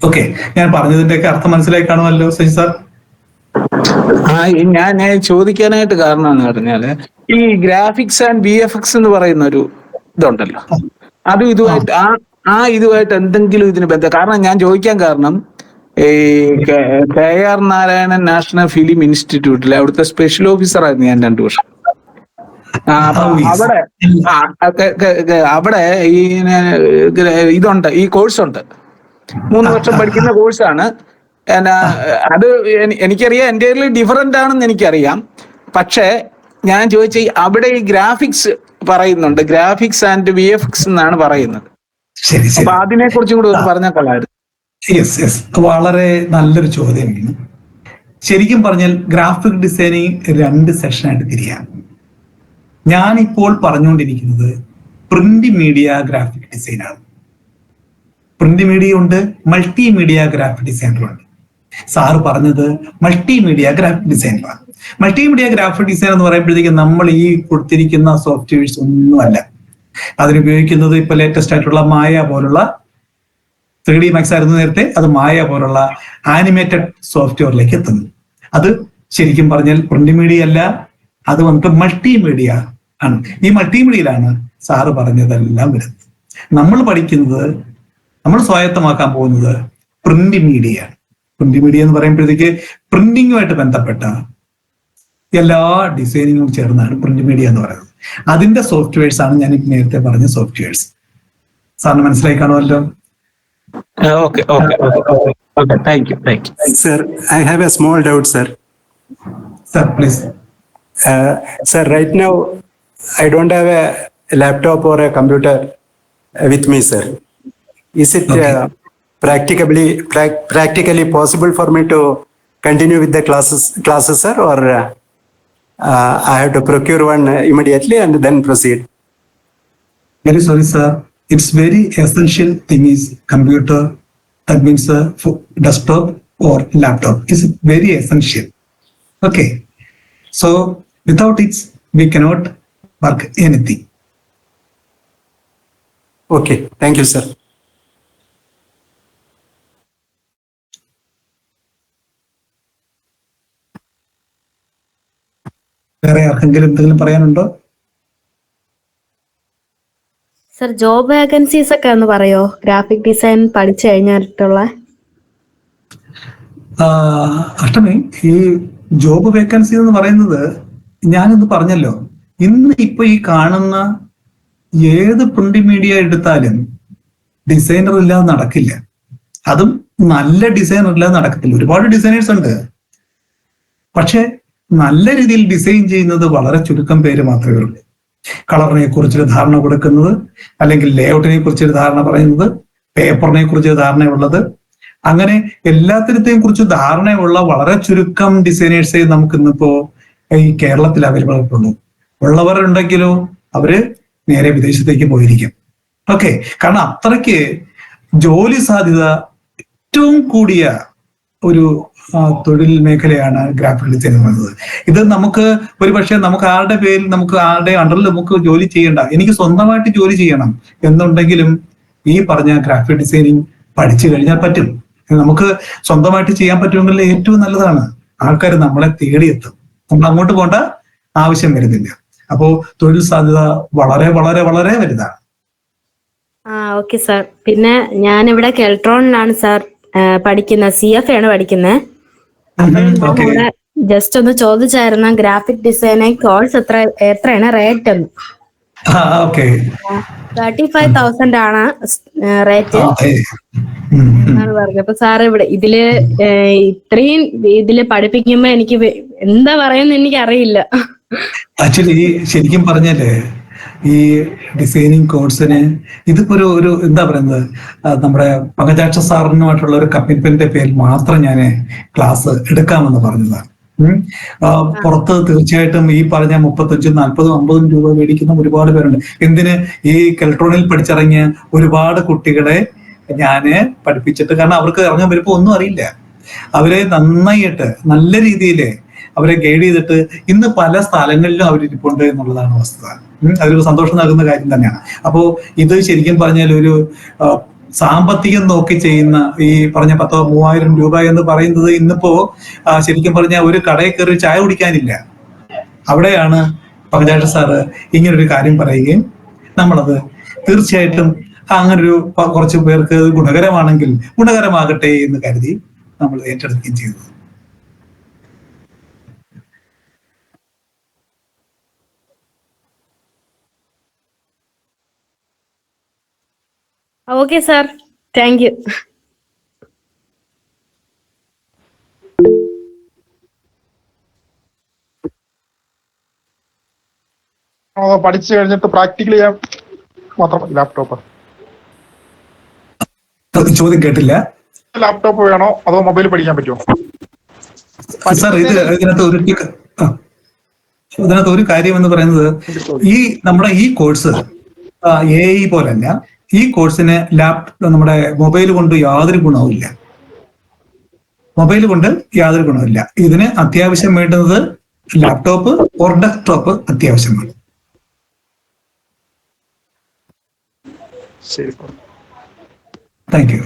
ഓക്കെ, ഞാൻ പറഞ്ഞതിന്റെയൊക്കെ അർത്ഥം മനസ്സിലായി കാണുമല്ലോ ശശി സാർ? ഞാൻ ചോദിക്കാനായിട്ട് കാരണം എന്ന് പറഞ്ഞാല് ഈ ഗ്രാഫിക്സ് ആൻഡ് VFX എന്ന് പറയുന്ന ഒരു ഇതുണ്ടല്ലോ, അത് ഇതുമായിട്ട് ഇതുമായിട്ട് എന്തെങ്കിലും ഇതിന് ബന്ധം? കാരണം ഞാൻ ചോദിക്കാൻ കാരണം ഈ KR നാരായണൻ നാഷണൽ ഫിലിം ഇൻസ്റ്റിറ്റ്യൂട്ടിലെ അവിടുത്തെ സ്പെഷ്യൽ ഓഫീസറായിരുന്നു ഞാൻ 2 വർഷം. അവിടെ ഈ ഇതുണ്ട്, ഈ കോഴ്സ് ഉണ്ട്, 3 വർഷം പഠിക്കുന്ന കോഴ്സാണ്. അത് എനിക്കറിയാം, എൻ്റെ ഡിഫറൻ്റ് ആണെന്ന് എനിക്കറിയാം. പക്ഷേ ഞാൻ ചോദിച്ച അവിടെ ഈ ഗ്രാഫിക്സ് പറയുന്നുണ്ട്, ഗ്രാഫിക്സ് ആൻഡ് VFX എന്നാണ് പറയുന്നത്. അപ്പൊ അതിനെ കുറിച്ചും കൂടി ഒന്ന് പറഞ്ഞാൽ കൊള്ളായിരുന്നു. യെസ്, വളരെ നല്ലൊരു ചോദ്യമാണ്. ശരിക്കും പറഞ്ഞാൽ ഗ്രാഫിക് ഡിസൈനിങ് 2 സെഷനായിട്ട് തിരിയാം. ഞാനിപ്പോൾ പറഞ്ഞുകൊണ്ടിരിക്കുന്നത് പ്രിന്റ് മീഡിയ ഗ്രാഫിക് ഡിസൈനാണ്. പ്രിന്റ് മീഡിയ ഉണ്ട്, മൾട്ടിമീഡിയ ഗ്രാഫിക് ഡിസൈനറുണ്ട്. സാറ് പറഞ്ഞത് മൾട്ടിമീഡിയ ഗ്രാഫിക് ഡിസൈനറാണ്. മൾട്ടിമീഡിയ ഗ്രാഫിക് ഡിസൈൻ എന്ന് പറയുമ്പോഴത്തേക്കും നമ്മൾ ഈ കൊടുത്തിരിക്കുന്ന സോഫ്റ്റ്വെയർസ് ഒന്നുമല്ല. അതിനുപയോഗിക്കുന്നത് ഇപ്പൊ ലേറ്റസ്റ്റ് ആയിട്ടുള്ള മായ പോലുള്ള 3D Max ആയിരുന്നു നേരത്തെ, അത് മായ പോലുള്ള ആനിമേറ്റഡ് സോഫ്റ്റ്വെയറിലേക്ക് എത്തുന്നു. അത് ശരിക്കും പറഞ്ഞാൽ പ്രിന്റ് മീഡിയ അല്ല, അത് വന്നിട്ട് മൾട്ടിമീഡിയ ആണ്. ഈ മൾട്ടിമീഡിയയിലാണ് സാറ് പറഞ്ഞതെല്ലാം വരുന്നത്. നമ്മൾ പഠിക്കുന്നത്, നമ്മൾ സ്വായത്തമാക്കാൻ പോകുന്നത് പ്രിന്റ് മീഡിയ ആണ്. പ്രിന്റ് മീഡിയ എന്ന് പറയുമ്പോഴത്തേക്ക് പ്രിന്റിങ്ങുമായിട്ട് ബന്ധപ്പെട്ട എല്ലാ ഡിസൈനിങ്ങും ചേർന്നാണ് പ്രിന്റ് മീഡിയ എന്ന് പറയുന്നത്. അതിന്റെ സോഫ്റ്റ്വെയർസ് ആണ് ഞാൻ നേരത്തെ പറഞ്ഞ സോഫ്റ്റ്വെയർസ്. സാറിന് മനസ്സിലായി കാണുമല്ലോ? Sir, I have a small doubt, sir. Sir, please. Sir, right now I don't have a laptop or a computer with me, sir. Is it practically possible for me to continue with the classes, sir, or I have to procure one immediately and then proceed? Very sorry, sir. It's very essential thing is computer. That means for desktop or laptop is very essential. Okay. So without it, we cannot work anything. Okay. Thank you, sir. വേറെ ആർക്കെങ്കിലും എന്തെങ്കിലും പറയാനുണ്ടോ? Sir, job vacancies ഒക്കെ ഒന്ന് പറയോ, graphic design പഠിച്ചു കഴിഞ്ഞിട്ടുള്ള? അഷ്ടമി, ഈ ജോബ് വേക്കൻസി എന്ന് പറയുന്നത് ഞാനിത് പറഞ്ഞല്ലോ, ഇന്ന് ഇപ്പൊ ഈ കാണുന്ന ഏത് പ്രിന്റ് മീഡിയ എടുത്താലും ഡിസൈനർ ഇല്ലാതെ നടക്കില്ല. അതും നല്ല ഡിസൈനർ ഇല്ലാതെ നടക്കത്തില്ല. ഒരുപാട് ഡിസൈനേഴ്സ് ഉണ്ട്, പക്ഷെ നല്ല രീതിയിൽ ഡിസൈൻ ചെയ്യുന്നത് വളരെ ചുരുക്കം പേര് മാത്രമേ ഉള്ളൂ. കളറിനെ കുറിച്ചൊരു ധാരണ കൊടുക്കുന്നത്, അല്ലെങ്കിൽ ലേഔട്ടിനെ കുറിച്ചൊരു ധാരണ പറയുന്നത്, പേപ്പറിനെ കുറിച്ചൊരു ധാരണയുള്ളത്, അങ്ങനെ എല്ലാത്തിനത്തെയും കുറിച്ച് ധാരണയുള്ള വളരെ ചുരുക്കം ഡിസൈനേഴ്സേ നമുക്ക് ഇന്നിപ്പോ ഈ കേരളത്തിൽ അവൈലബിൾ ആയിട്ടുള്ളൂ. ഉള്ളവരുണ്ടെങ്കിലോ അവര് നേരെ വിദേശത്തേക്ക് പോയിരിക്കും. ഓക്കെ, കാരണം അത്രയ്ക്ക് ജോലി സാധ്യത ഏറ്റവും കൂടിയ ഒരു തൊഴിൽ മേഖലയാണ് ഗ്രാഫിക് ഡിസൈൻ എന്ന് പറയുന്നത്. ഇത് നമുക്ക് ഒരുപക്ഷെ നമുക്ക് ആരുടെ പേരിൽ, നമുക്ക് ആരുടെ അണ്ടറിൽ നമുക്ക് ജോലി ചെയ്യണ്ട, എനിക്ക് സ്വന്തമായിട്ട് ജോലി ചെയ്യണം എന്നുണ്ടെങ്കിലും ഈ പറഞ്ഞ ഗ്രാഫിക് ഡിസൈനിങ് പഠിച്ചു കഴിഞ്ഞാൽ പറ്റും. നമുക്ക് സ്വന്തമായിട്ട് ചെയ്യാൻ പറ്റുമെങ്കിൽ ഏറ്റവും നല്ലതാണ്. ആൾക്കാർ നമ്മളെ തേടിയെത്തും, നമ്മൾ അങ്ങോട്ട് പോകേണ്ട ആവശ്യം വരുന്നില്ല. അപ്പോ തൊഴിൽ സാധ്യത വളരെ വളരെ വളരെ വലുതാണ്. Okay sir. പിന്നെ ഞാൻ ഇവിടെ കെൽട്രോണിലാണ് സാർ പഠിക്കുന്നത്, CFA ആണ് പഠിക്കുന്നത്. ജസ്റ്റ് ഒന്ന് ചോദിച്ചായിരുന്നു ഗ്രാഫിക് ഡിസൈനിങ് കോഴ്സ് എത്രയാണ് റേറ്റ് എന്ന്. 35,000 ആണ് റേറ്റ് എന്നാണ് പറഞ്ഞത്. അപ്പൊ സാർ ഇവിടെ ഇതില് ഇത്രയും ഇതില് പഠിപ്പിക്കുമ്പോ എനിക്ക് എന്താ പറയുന്നത് എനിക്ക് അറിയില്ല. ആക്ച്വലി ശരിക്കും പറഞ്ഞാല് ഈ ഡിസൈനിങ് കോഴ്സിന് ഇതിപ്പോ ഒരു എന്താ പറയുന്നത്, നമ്മുടെ പങ്കജാക്ഷ സാറിനുമായിട്ടുള്ള ഒരു കമ്മിറ്റ്മെന്റിന്റെ പേരിൽ മാത്രം ഞാൻ ക്ലാസ് എടുക്കാമെന്ന് പറഞ്ഞതാണ്. ഉം. പുറത്ത് തീർച്ചയായിട്ടും ഈ പറഞ്ഞ 35, 40, 50 രൂപ മേടിക്കുന്ന ഒരുപാട് പേരുണ്ട്. എന്തിന്? ഈ കെൽട്രോണിൽ പഠിച്ചിറങ്ങിയ ഒരുപാട് കുട്ടികളെ ഞാന് പഠിപ്പിച്ചിട്ട്, കാരണം അവർക്ക് ഇറങ്ങാൻ വരുമ്പോ ഒന്നും അറിയില്ല. അവരെ നന്നായിട്ട് നല്ല രീതിയിൽ അവരെ ഗൈഡ് ചെയ്തിട്ട് ഇന്ന് പല സ്ഥലങ്ങളിലും അവരിരിപ്പുണ്ട് എന്നുള്ളതാണ് വസ്തുത. അതൊരു സന്തോഷം നൽകുന്ന കാര്യം തന്നെയാണ്. അപ്പോ ഇത് ശരിക്കും പറഞ്ഞാൽ ഒരു സാമ്പത്തികം നോക്കി ചെയ്യുന്ന ഈ പറഞ്ഞ 10,000-3000 രൂപ എന്ന് പറയുന്നത് ഇന്നിപ്പോ ശരിക്കും പറഞ്ഞാൽ ഒരു കടയിൽ കയറി ചായ കുടിക്കാനില്ല. അവിടെയാണ് പങ്കജാക്ഷ സാറ് ഇങ്ങനൊരു കാര്യം പറയുകയും നമ്മളത് തീർച്ചയായിട്ടും അങ്ങനൊരു കുറച്ച് പേർക്ക് ഗുണകരമാണെങ്കിൽ ഗുണകരമാകട്ടെ എന്ന് കരുതി നമ്മൾ ഏറ്റെടുക്കുകയും ചെയ്തത്. Okay sir, thank you. പഠിച്ചു കഴിഞ്ഞിട്ട് പ്രാക്ടിക്കൽ ചെയ്യാൻ മാത്രം ലാപ്ടോപ്പ്? ചോദ്യം കേട്ടില്ല. ലാപ്ടോപ്പ് വേണോ അതോ മൊബൈൽ പഠിക്കാൻ പറ്റുമോ? സാർ ഇതിനകത്ത് ഒരു കാര്യം എന്ന് പറയുന്നത്, ഈ നമ്മുടെ ഈ കോഴ്സ് AI പോലല്ല. ഈ കോഴ്സിന് നമ്മുടെ മൊബൈൽ കൊണ്ട് യാതൊരു ഗുണവുമില്ല. ഇതിന് അത്യാവശ്യം വേണ്ടുന്നത് ലാപ്ടോപ്പ് ഓർ ഡെസ്ക്ടോപ്പ് അത്യാവശ്യമാണ്. ശരി, താങ്ക് യു.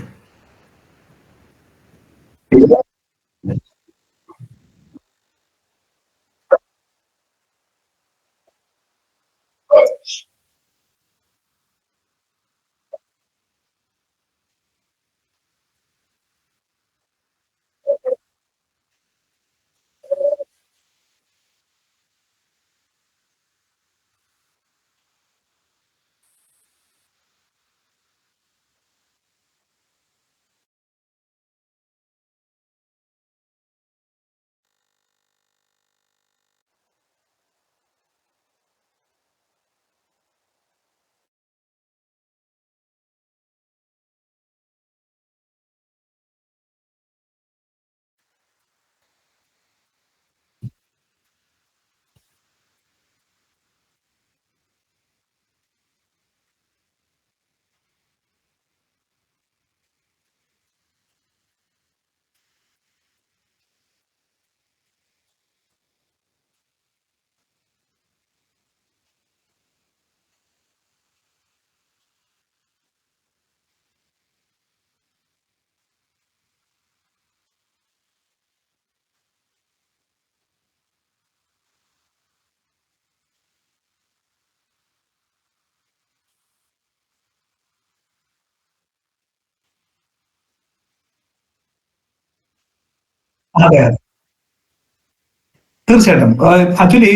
അതെ, തീർച്ചയായിട്ടും. ആക്ച്വലി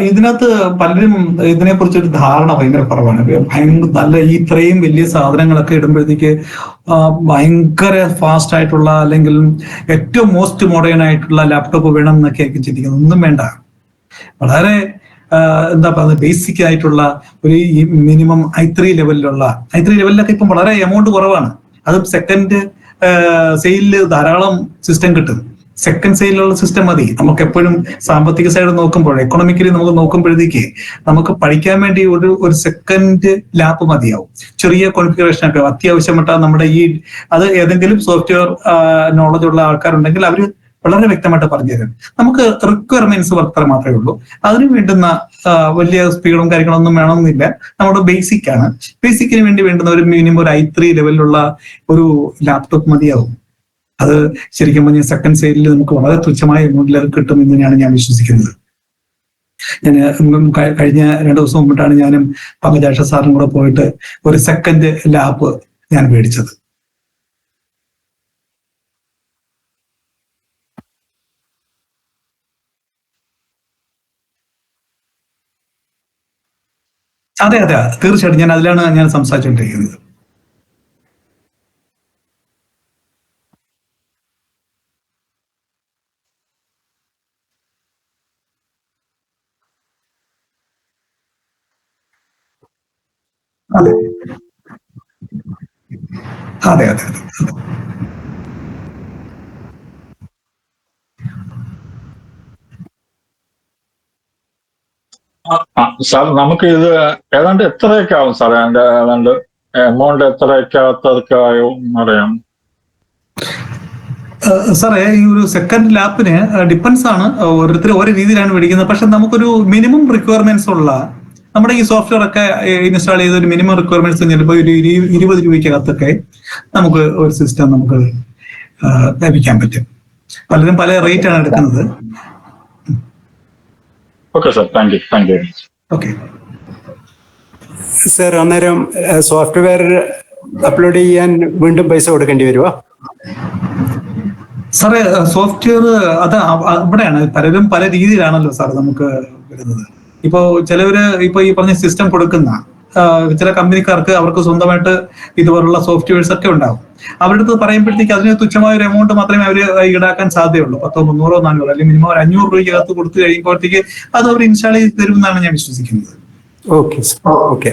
ഇതിനകത്ത് പലരും ഇതിനെക്കുറിച്ചൊരു ധാരണ ഭയങ്കര കുറവാണ്. ഭയങ്കര നല്ല ഇത്രയും വലിയ സാധനങ്ങളൊക്കെ ഇടുമ്പോഴത്തേക്ക് ഭയങ്കര ഫാസ്റ്റ് ആയിട്ടുള്ള അല്ലെങ്കിൽ ഏറ്റവും മോസ്റ്റ് മോഡേൺ ആയിട്ടുള്ള ലാപ്ടോപ്പ് വേണം എന്നൊക്കെ ആയിരിക്കും ചിന്തിക്കുന്നത്. ഒന്നും വേണ്ട. വളരെ എന്താ പറയുന്നത്, ബേസിക് ആയിട്ടുള്ള ഒരു മിനിമം i3 ലെവലിലൊക്കെ ഇപ്പം വളരെ എമൗണ്ട് കുറവാണ്. അതും സെക്കൻഡ് സെയിലിൽ ധാരാളം സിസ്റ്റം കിട്ടും. സെക്കൻഡ് സെയിലുള്ള സിസ്റ്റം മതി. നമുക്ക് എപ്പോഴും സാമ്പത്തിക സൈഡ് നോക്കുമ്പോൾ, എക്കണോമിക്കലി നമുക്ക് നോക്കുമ്പോഴത്തേക്ക് നമുക്ക് പഠിക്കാൻ വേണ്ടി ഒരു സെക്കൻഡ് ലാപ്പ് മതിയാവും. ചെറിയ കോൺഫിഗറേഷൻ ഒക്കെ അത്യാവശ്യമായിട്ട് നമ്മുടെ അത് ഏതെങ്കിലും സോഫ്റ്റ്വെയർ നോളജ് ഉള്ള ആൾക്കാരുണ്ടെങ്കിൽ അവർ വളരെ വ്യക്തമായിട്ട് പറഞ്ഞു തരും. നമുക്ക് റിക്വയർമെന്റ്സ് അത്ര മാത്രമേ ഉള്ളൂ. അതിന് വേണ്ടുന്ന വലിയ സ്പീഡും കാര്യങ്ങളൊന്നും വേണമെന്നില്ല. നമ്മുടെ ബേസിക് ആണ്. ബേസിക്കിന് വേണ്ടി വേണ്ടുന്ന ഒരു മിനിമം ഒരു i3 ലെവലിലുള്ള ഒരു ലാപ്ടോപ്പ് മതിയാവും. അത് ശരിക്കും പറഞ്ഞാൽ സെക്കൻഡ് സൈഡിൽ നമുക്ക് വളരെ തുച്ഛമായ എമൗണ്ടിൽ അത് കിട്ടും എന്ന് തന്നെയാണ് ഞാൻ വിശ്വസിക്കുന്നത്. ഞാൻ കഴിഞ്ഞ 2 ദിവസം മുമ്പിട്ടാണ് ഞാനും പങ്കജാക്ഷ സാറും കൂടെ പോയിട്ട് ഒരു സെക്കൻഡ് ലാപ്പ് ഞാൻ മേടിച്ചത്. അതെ, തീർച്ചയായിട്ടും ഞാൻ അതിലാണ് ഞാൻ സംസാരിച്ചുകൊണ്ടിരിക്കുന്നത്. അതെ, അതെ, അതെ, അതെ. സാർ നമുക്ക് ഇത് ഏതാണ്ട് എത്രയൊക്കെ ആവും സാറേ? അതിന്റെ ഏതാണ്ട് എമൗണ്ട് എത്രയൊക്കെ അകത്തതൊക്കെയാവും അറിയാം? സാറേ, ഈ ഒരു സെക്കൻഡ് ലാപ്പിന് ഡിപ്പെൻസ് ആണ്, ഓരോരുത്തർ ഓരോ രീതിയിലാണ് മേടിക്കുന്നത്. പക്ഷെ നമുക്കൊരു മിനിമം റിക്വയർമെന്റ്സ് ഉള്ള നമ്മുടെ ഈ സോഫ്റ്റ്വെയർ ഒക്കെ ഇൻസ്റ്റാൾ ചെയ്ത ഒരു മിനിമം റിക്വയർമെന്റ്സ് ചിലപ്പോൾ ഒരു 20 രൂപയ്ക്കകത്തൊക്കെ നമുക്ക് ഒരു സിസ്റ്റം നമുക്ക് ലഭിക്കാൻ പറ്റും. പലരും പല റേറ്റ് ആണ് എടുക്കുന്നത്. Okay sir, thank you. Okay sir, അന്നേരം സോഫ്റ്റ്വെയർ അപ്ലോഡ് ചെയ്യാൻ വീണ്ടും പൈസ കൊടുക്കേണ്ടി വരുമോ? സാറേ, സോഫ്റ്റ്വെയർ അത് ഇവിടെയാണ് പലരും പല രീതിയിലാണല്ലോ സാർ നമുക്ക് വരുന്നത്. ഇപ്പോ ചിലവര് ഇപ്പൊ ഈ പറഞ്ഞ സിസ്റ്റം കൊടുക്കുന്ന ചില കമ്പനിക്കാർക്ക് അവർക്ക് സ്വന്തമായിട്ട് ഇതുപോലുള്ള സോഫ്റ്റ്വെയർസ് ഒക്കെ ഉണ്ടാവും. അവരുടെ അടുത്ത് പറയുമ്പോഴത്തേക്ക് അതിന് തുച്ഛമായ ഒരു എമൗണ്ട് മാത്രമേ അവർ ഈടാക്കാൻ സാധ്യതയുള്ളൂ. 100, 300, 400 അല്ലെങ്കിൽ മിനിമം ഒരു 500 രൂപയ്ക്കകത്ത് കൊടുത്തു കഴിയുമ്പോഴത്തേക്ക് അത് അവർ ഇൻസ്റ്റാൾ ചെയ്ത് തരുമെന്നാണ് ഞാൻ വിശ്വസിക്കുന്നത്. Okay okay.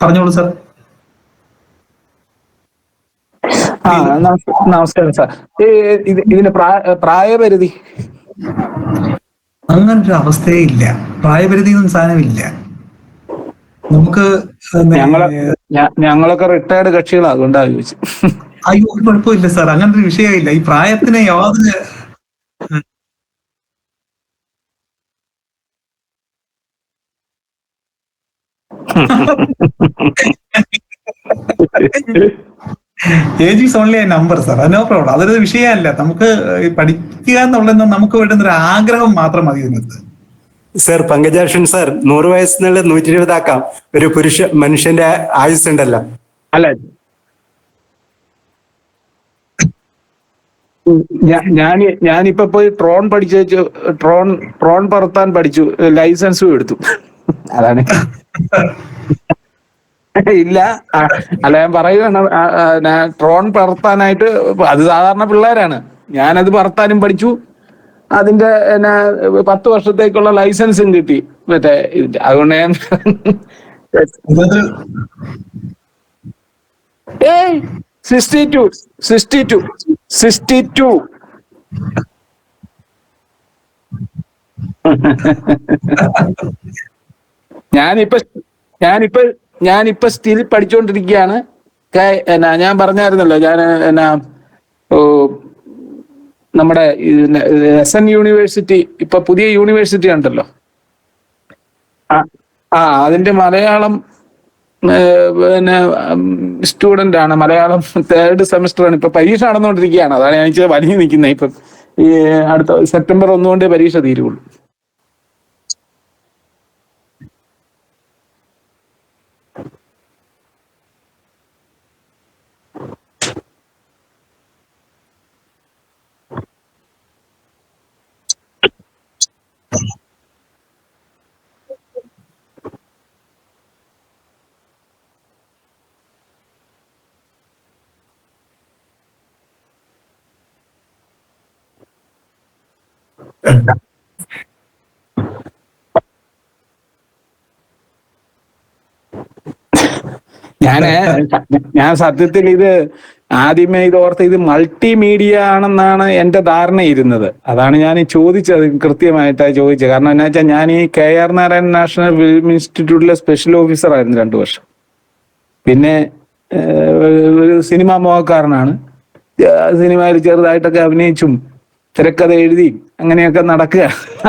പറഞ്ഞോളൂ സാർ. നമസ്കാരം സാർ. ഇതിന് പ്രായപരിധി? അങ്ങനൊരു അവസ്ഥയേ ഇല്ല. പ്രായപരിധി ഒന്നും സാധനമില്ല. നമുക്ക് ഞങ്ങളൊക്കെ റിട്ടയർഡ് കക്ഷികളാണ്, അതുകൊണ്ടാണ് ചോദിച്ചു. അയ്യോ, കുഴപ്പമില്ല സാർ, അങ്ങനൊരു വിഷയമില്ല. ഈ പ്രായത്തിന് യാതൊരു age is only a number sir. No problem. അതൊരു വിഷയമല്ല. നമുക്ക് പഠിക്കുക എന്നുള്ളത് നമുക്ക് വേണ്ടുന്ന ഒരു ആഗ്രഹം മാത്രം മതി ഇതിനകത്ത്. സർ, പങ്കജാക്ഷൻ സാർ, 100 വയസ്സിനുള്ള 120 ആക്കാം. ഒരു മനുഷ്യന്റെ ആയുസ് ഉണ്ടല്ലോ. അല്ല, ഞാനിപ്പോ പോയി ട്രോൺ പഠിച്ചു, ട്രോൺ പറത്താൻ പഠിച്ചു, ലൈസൻസും എടുത്തു. അതാണ്. ഇല്ല, അല്ല, ഞാൻ പറയുകയാണ്, ട്രോൺ പറത്താനായിട്ട് അത് സാധാരണ പിള്ളേരാണ്. ഞാനത് പറത്താനും പഠിച്ചു. അതിന്റെ 10 വർഷത്തേക്കുള്ള ലൈസൻസും കിട്ടി. മറ്റേ അതുകൊണ്ട് ഞാൻ 62 ഞാനിപ്പോ സ്റ്റിൽ പഠിച്ചുകൊണ്ടിരിക്കുകയാണ്. ഞാൻ പറഞ്ഞായിരുന്നല്ലോ, ഞാൻ നമ്മുടെ SN യൂണിവേഴ്സിറ്റി, ഇപ്പൊ പുതിയ യൂണിവേഴ്സിറ്റി ഉണ്ടല്ലോ, അതിന്റെ മലയാളം സ്റ്റുഡന്റ് ആണ്. മലയാളം 3rd സെമിസ്റ്റർ ആണ്. ഇപ്പൊ പരീക്ഷ നടന്നുകൊണ്ടിരിക്കുകയാണ്. അതാണ് ഞാൻ വലിയ നിൽക്കുന്നത്. ഇപ്പൊ ഈ അടുത്ത സെപ്റ്റംബർ 1 കൊണ്ടേ പരീക്ഷ തീരുള്ളൂ. ഞാൻ സത്യത്തിൽ ഇത് ആദ്യമേ ഇത് മൾട്ടിമീഡിയ ആണെന്നാണ് എന്റെ ധാരണ ഇരുന്നത്. അതാണ് ഞാൻ ചോദിച്ചത്, കൃത്യമായിട്ടാണ് ചോദിച്ചത്. കാരണം എന്നാ വെച്ചാൽ ഞാൻ ഈ KR നാരായണൻ നാഷണൽ ഫിലിം ഇൻസ്റ്റിറ്റ്യൂട്ടിലെ സ്പെഷ്യൽ ഓഫീസർ ആയിരുന്നു 2 വർഷം. പിന്നെ ഒരു സിനിമാ മോഹക്കാരനാണ്. സിനിമയിൽ ചെറുതായിട്ടൊക്കെ അഭിനയിച്ചും തിരക്കഥ എഴുതി അങ്ങനെയൊക്കെ നടക്കുക.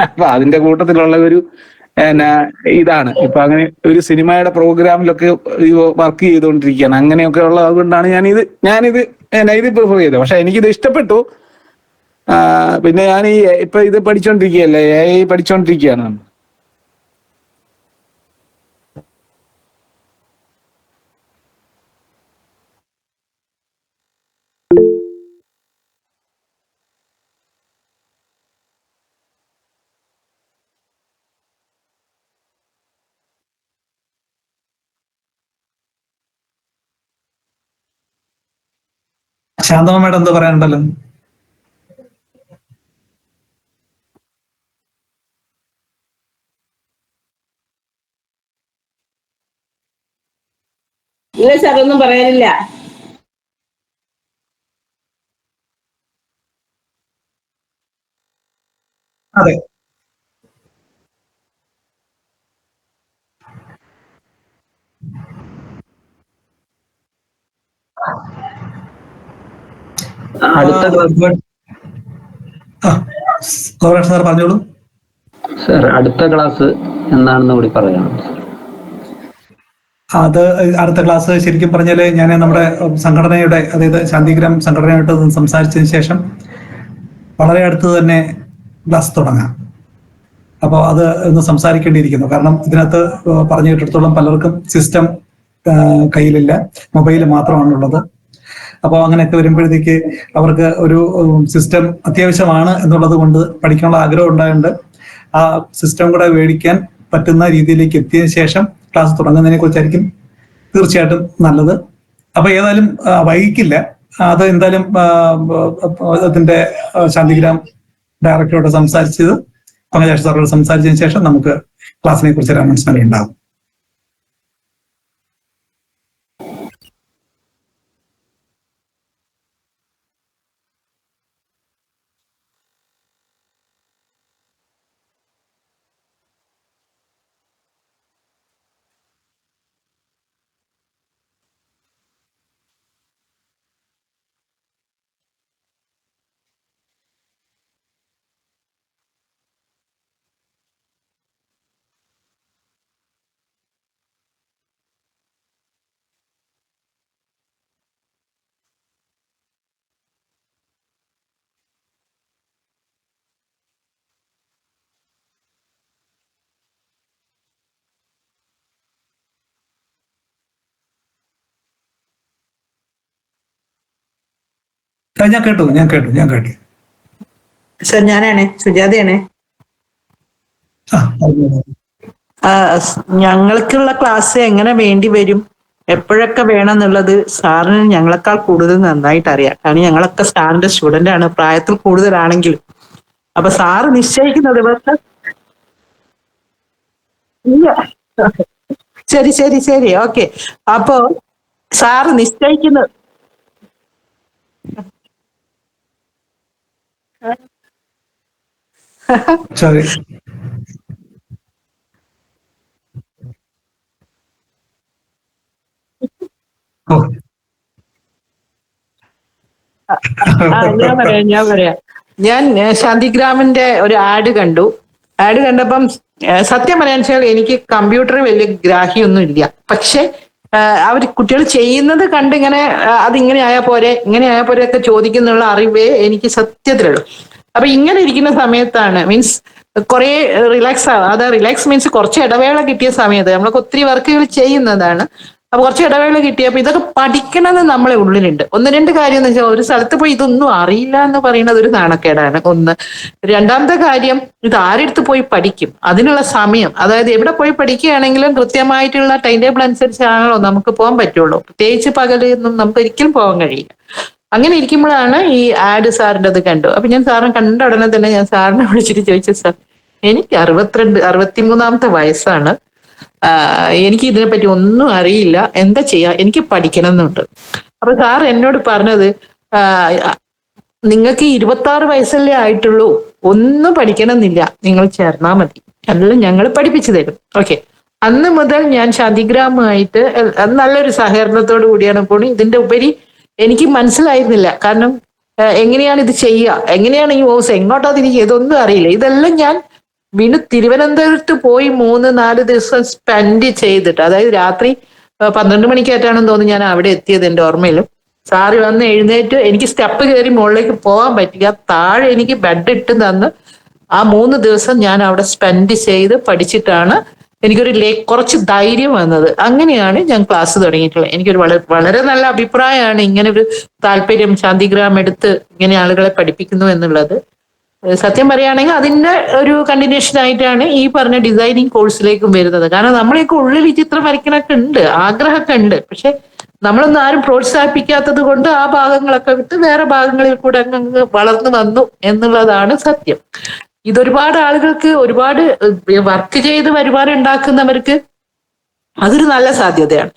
അപ്പൊ അതിന്റെ കൂട്ടത്തിലുള്ള ഒരു ഇതാണ് ഇപ്പൊ അങ്ങനെ ഒരു സിനിമയുടെ പ്രോഗ്രാമിലൊക്കെ വർക്ക് ചെയ്തുകൊണ്ടിരിക്കുകയാണ്. അങ്ങനെയൊക്കെ ഉള്ളത്. അതുകൊണ്ടാണ് ഞാനിത് പ്രിഫർ ചെയ്തത്. പക്ഷെ എനിക്കിത് ഇഷ്ടപ്പെട്ടു. പിന്നെ ഞാൻ ഇപ്പൊ ഇത് പഠിച്ചോണ്ടിരിക്കുകയല്ലേ, AI പഠിച്ചോണ്ടിരിക്കുകയാണ്. ശാന്തമ്മ മേഡം എന്ത് പറയാനുണ്ടല്ലോ? ഇല്ല സാർ, ഒന്നും പറയാനില്ല. അതെ, അടുത്ത ഗോപാലകൃഷ്ണൻ സാർ പറഞ്ഞോളൂ. സാർ അടുത്ത ക്ലാസ് എന്നാണെന്ന് കൂടി പറയണം. അത് അടുത്ത ക്ലാസ് ശരിക്കും പറഞ്ഞാല് ഞാൻ നമ്മുടെ സംഘടനയുടെ, അതായത് ശാന്തിഗ്രാം സംഘടനയായിട്ട് സംസാരിച്ചതിന് ശേഷം വളരെ അടുത്ത് തന്നെ ക്ലാസ് തുടങ്ങാം. അപ്പോൾ അത് ഒന്ന് സംസാരിക്കേണ്ടിയിരിക്കുന്നു. കാരണം ഇതിനകത്ത് പറഞ്ഞു കേട്ടിടത്തോളം പലർക്കും സിസ്റ്റം കയ്യിലില്ല, മൊബൈൽ മാത്രമാണുള്ളത്. അപ്പോൾ അങ്ങനെയൊക്കെ വരുമ്പോഴത്തേക്ക് അവർക്ക് ഒരു സിസ്റ്റം അത്യാവശ്യമാണ് എന്നുള്ളത് കൊണ്ട് പഠിക്കാനുള്ള ആഗ്രഹം ഉണ്ടായതുകൊണ്ട് ആ സിസ്റ്റം കൂടെ മേടിക്കാൻ പറ്റുന്ന രീതിയിലേക്ക് എത്തിയതിനു ശേഷം ക്ലാസ് തുടങ്ങുന്നതിനെ കുറിച്ചായിരിക്കും തീർച്ചയായിട്ടും നല്ലത്. അപ്പൊ ഏതായാലും വൈകിക്കില്ല. അത് എന്തായാലും അതിന്റെ ശാന്തിഗ്രാം ഡയറക്ടറോട് സംസാരിച്ചത്, പങ്കജാക്ഷ സാറോട് സംസാരിച്ചതിന് ശേഷം നമുക്ക് ക്ലാസ്സിനെ കുറിച്ച് ഒരു അനൗൺസ്മെന്റ് ഉണ്ടാകും. ഞാൻ കേട്ടു. സർ ഞാനാണ്, സുജാതയാണ്. ഞങ്ങൾക്കുള്ള ക്ലാസ് എങ്ങനെ വേണ്ടി വരും, എപ്പോഴൊക്കെ വേണം എന്നുള്ളത് സാറിന് ഞങ്ങളെക്കാൾ കൂടുതൽ നന്നായിട്ട് അറിയാം. കാരണം ഞങ്ങളൊക്കെ സാറിന്റെ സ്റ്റുഡന്റ് ആണ്, പ്രായത്തിൽ കൂടുതലാണെങ്കിലും. അപ്പൊ സാറ് നിശ്ചയിക്കുന്ന ദിവസം ശരി ഓക്കെ. അപ്പോ സാറ് നിശ്ചയിക്കുന്ന സോറി, ഞാൻ പറയാം. ഞാൻ ശാന്തിഗ്രാമിന്റെ ഒരു ആഡ് കണ്ടപ്പം സത്യം പറയാൻ വെച്ചാൽ എനിക്ക് കമ്പ്യൂട്ടർ വലിയ ഗ്രാഹ്യമൊന്നും ഇല്ല. പക്ഷെ അവർ കുട്ടികൾ ചെയ്യുന്നത് കണ്ട് ഇങ്ങനെ അതിങ്ങനെ ആയാൽ പോരെ, ഇങ്ങനെ ആയാൽ പോരെ ഒക്കെ ചോദിക്കുന്നുള്ള അറിവേ എനിക്ക് സത്യത്തിലുള്ളൂ. അപ്പൊ ഇങ്ങനെ ഇരിക്കുന്ന സമയത്താണ് മീൻസ് കുറെ റിലാക്സ് ആവുക. അത് റിലാക്സ് മീൻസ് കുറച്ച് ഇടവേള കിട്ടിയ സമയത്ത് നമ്മളൊക്കെ ഒത്തിരി വർക്കുകൾ ചെയ്യുന്നതാണ്. അപ്പൊ കുറച്ച് ഇടവേള കിട്ടിയപ്പോ ഇതൊക്കെ പഠിക്കണമെന്ന് നമ്മളെ ഉള്ളിലുണ്ട്. ഒന്ന് രണ്ട് കാര്യം എന്ന് വെച്ചാൽ, ഒരു സ്ഥലത്ത് പോയി ഇതൊന്നും അറിയില്ല എന്ന് പറയുന്നത് ഒരു നാണക്കേടാണ് ഒന്ന്. രണ്ടാമത്തെ കാര്യം, ഇത് ആരെടുത്ത് പോയി പഠിക്കും, അതിനുള്ള സമയം, അതായത് എവിടെ പോയി പഠിക്കുകയാണെങ്കിലും കൃത്യമായിട്ടുള്ള ടൈം ടേബിൾ അനുസരിച്ചാണല്ലോ നമുക്ക് പോകാൻ പറ്റുള്ളൂ. പ്രത്യേകിച്ച് പകലൊന്നും നമുക്ക് ഒരിക്കലും പോകാൻ കഴിയില്ല. അങ്ങനെ ഇരിക്കുമ്പോഴാണ് ഈ ആഡ് സാറിൻ്റെ അത് കണ്ടു. അപ്പൊ ഞാൻ സാറിനെ കണ്ട ഉടനെ തന്നെ ഞാൻ സാറിനെ വിളിച്ചിട്ട് ചോദിച്ചു, സാർ എനിക്ക് 63 വയസ്സാണ്, എനിക്ക് ഇതിനെപ്പറ്റി ഒന്നും അറിയില്ല, എന്താ ചെയ്യാ, എനിക്ക് പഠിക്കണം എന്നുണ്ട്. അപ്പൊ സാർ എന്നോട് പറഞ്ഞത്, നിങ്ങൾക്ക് 26 വയസ്സല്ലേ ആയിട്ടുള്ളൂ, ഒന്നും പഠിക്കണമെന്നില്ല, നിങ്ങൾ ചേർന്നാ മതി, എല്ലാം ഞങ്ങൾ പഠിപ്പിച്ചു തരും. ഓക്കെ. അന്ന് മുതൽ ഞാൻ ശാന്തിഗ്രാമമായിട്ട് നല്ലൊരു സഹകരണത്തോടു കൂടിയാണ് പോണി. ഇതിന്റെ ഉപരി എനിക്ക് മനസ്സിലായിരുന്നില്ല, കാരണം എങ്ങനെയാണ് ഇത് ചെയ്യുക, എങ്ങനെയാണ് ഈ വോസ് എങ്ങോട്ടാ തിരിക്കുക, ഇതൊന്നും അറിയില്ല. ഇതെല്ലാം ഞാൻ വീണ്ടും തിരുവനന്തപുരത്ത് പോയി 3-4 ദിവസം സ്പെൻഡ് ചെയ്തിട്ട്, അതായത് രാത്രി 12 മണിക്കായിട്ടാണെന്ന് തോന്നുന്നു ഞാൻ അവിടെ എത്തിയത് എൻ്റെ ഓർമ്മയിലും. സാറി വന്ന് എഴുന്നേറ്റ് എനിക്ക് സ്റ്റെപ്പ് കയറി മുകളിലേക്ക് പോകാൻ പറ്റില്ല, താഴെ എനിക്ക് ബെഡ് ഇട്ട് തന്ന് ആ 3 ദിവസം ഞാൻ അവിടെ സ്പെൻഡ് ചെയ്ത് പഠിച്ചിട്ടാണ് എനിക്കൊരു കുറച്ച് ധൈര്യം വന്നത്. അങ്ങനെയാണ് ഞാൻ ക്ലാസ് തുടങ്ങിയിട്ടുള്ളത്. എനിക്കൊരു വളരെ നല്ല അഭിപ്രായമാണ് ഇങ്ങനെ ഒരു താല്പര്യം ശാന്തിഗ്രാം എടുത്ത് ഇങ്ങനെ ആളുകളെ പഠിപ്പിക്കുന്നു എന്നുള്ളത്. സത്യം പറയുകയാണെങ്കിൽ അതിന്റെ ഒരു കണ്ടിന്യൂഷൻ ആയിട്ടാണ് ഈ പറഞ്ഞ ഡിസൈനിങ് കോഴ്സിലേക്കും വരുന്നത്. കാരണം നമ്മളെയൊക്കെ ഉള്ളിൽ ഈ ചിത്രം വരയ്ക്കണൊക്കെ ഉണ്ട്, ആഗ്രഹമൊക്കെ ഉണ്ട്. പക്ഷെ നമ്മളൊന്നും ആരും പ്രോത്സാഹിപ്പിക്കാത്തത് കൊണ്ട് ആ ഭാഗങ്ങളൊക്കെ വിട്ട് വേറെ ഭാഗങ്ങളിൽ കൂടെ അങ്ങ് വളർന്നു വന്നു എന്നുള്ളതാണ് സത്യം. ഇതൊരുപാട് ആളുകൾക്ക് ഒരുപാട് വർക്ക് ചെയ്ത് വരുമാനം ഉണ്ടാക്കുന്നവർക്ക് അതൊരു നല്ല സാധ്യതയാണ്.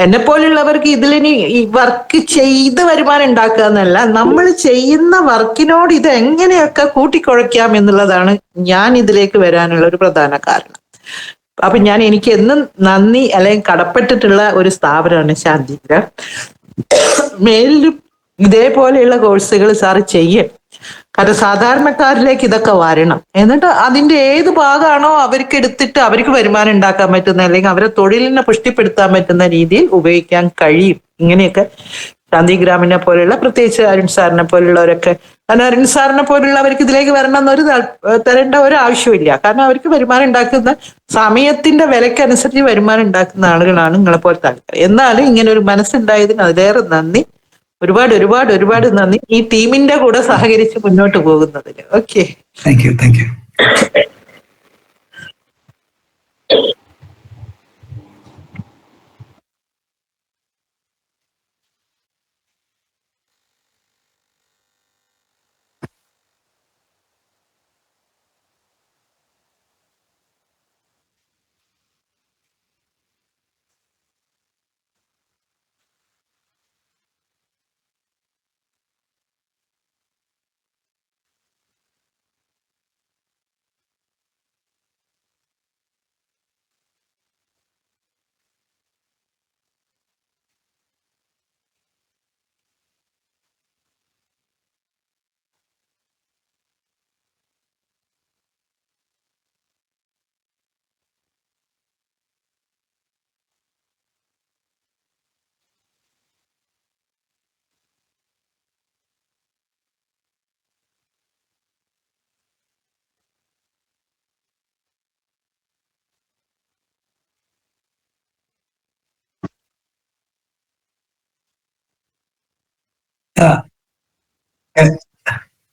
എന്നെ പോലുള്ളവർക്ക് ഇതിലിനി ഈ വർക്ക് ചെയ്ത് വരുമാനം ഉണ്ടാക്കുക എന്നല്ല, നമ്മൾ ചെയ്യുന്ന വർക്കിനോട് ഇത് എങ്ങനെയൊക്കെ കൂട്ടിക്കുഴയ്ക്കാം എന്നുള്ളതാണ് ഞാൻ ഇതിലേക്ക് വരാനുള്ള ഒരു പ്രധാന കാരണം. അപ്പൊ എനിക്ക് എന്നും നന്ദി അല്ലെങ്കിൽ കടപ്പെട്ടിട്ടുള്ള ഒരു സ്ഥാപനമാണ് ശാന്തിഗ്രാം. മേലിലും ഇതേപോലെയുള്ള കോഴ്സുകൾ സാറ് ചെയ്യണം. കാരണം സാധാരണക്കാരിലേക്ക് ഇതൊക്കെ വരണം. എന്നിട്ട് അതിന്റെ ഏത് ഭാഗമാണോ അവർക്ക് എടുത്തിട്ട് അവർക്ക് വരുമാനം ഉണ്ടാക്കാൻ പറ്റുന്ന അല്ലെങ്കിൽ അവരെ തൊഴിലിനെ പുഷ്ടിപ്പെടുത്താൻ പറ്റുന്ന രീതിയിൽ ഉപയോഗിക്കാൻ കഴിയും. ഇങ്ങനെയൊക്കെ ശാന്തിഗ്രാമിനെ പോലെയുള്ള, പ്രത്യേകിച്ച് അരുൺ സാറിനെ പോലുള്ളവരൊക്കെ, കാരണം അരുൺ സാറിനെ പോലുള്ളവർക്ക് ഇതിലേക്ക് വരണം എന്നൊരു തരേണ്ട ഒരു ആവശ്യമില്ല. കാരണം അവർക്ക് വരുമാനം ഉണ്ടാക്കുന്ന സമയത്തിന്റെ വിലക്കനുസരിച്ച് വരുമാനം ഉണ്ടാക്കുന്ന ആളുകളാണ് നിങ്ങളെ പോലത്തെ ആൾക്കാർ. എന്നാലും ഇങ്ങനെ ഒരു മനസ്സുണ്ടായതിന് അതിലേറെ നന്ദി. ഒരുപാട് ഒരുപാട് ഒരുപാട് നന്ദി ഈ ടീമിന്റെ കൂടെ സഹകരിച്ച് മുന്നോട്ട് പോകുന്നതിന്. Okay, thank U, thank you.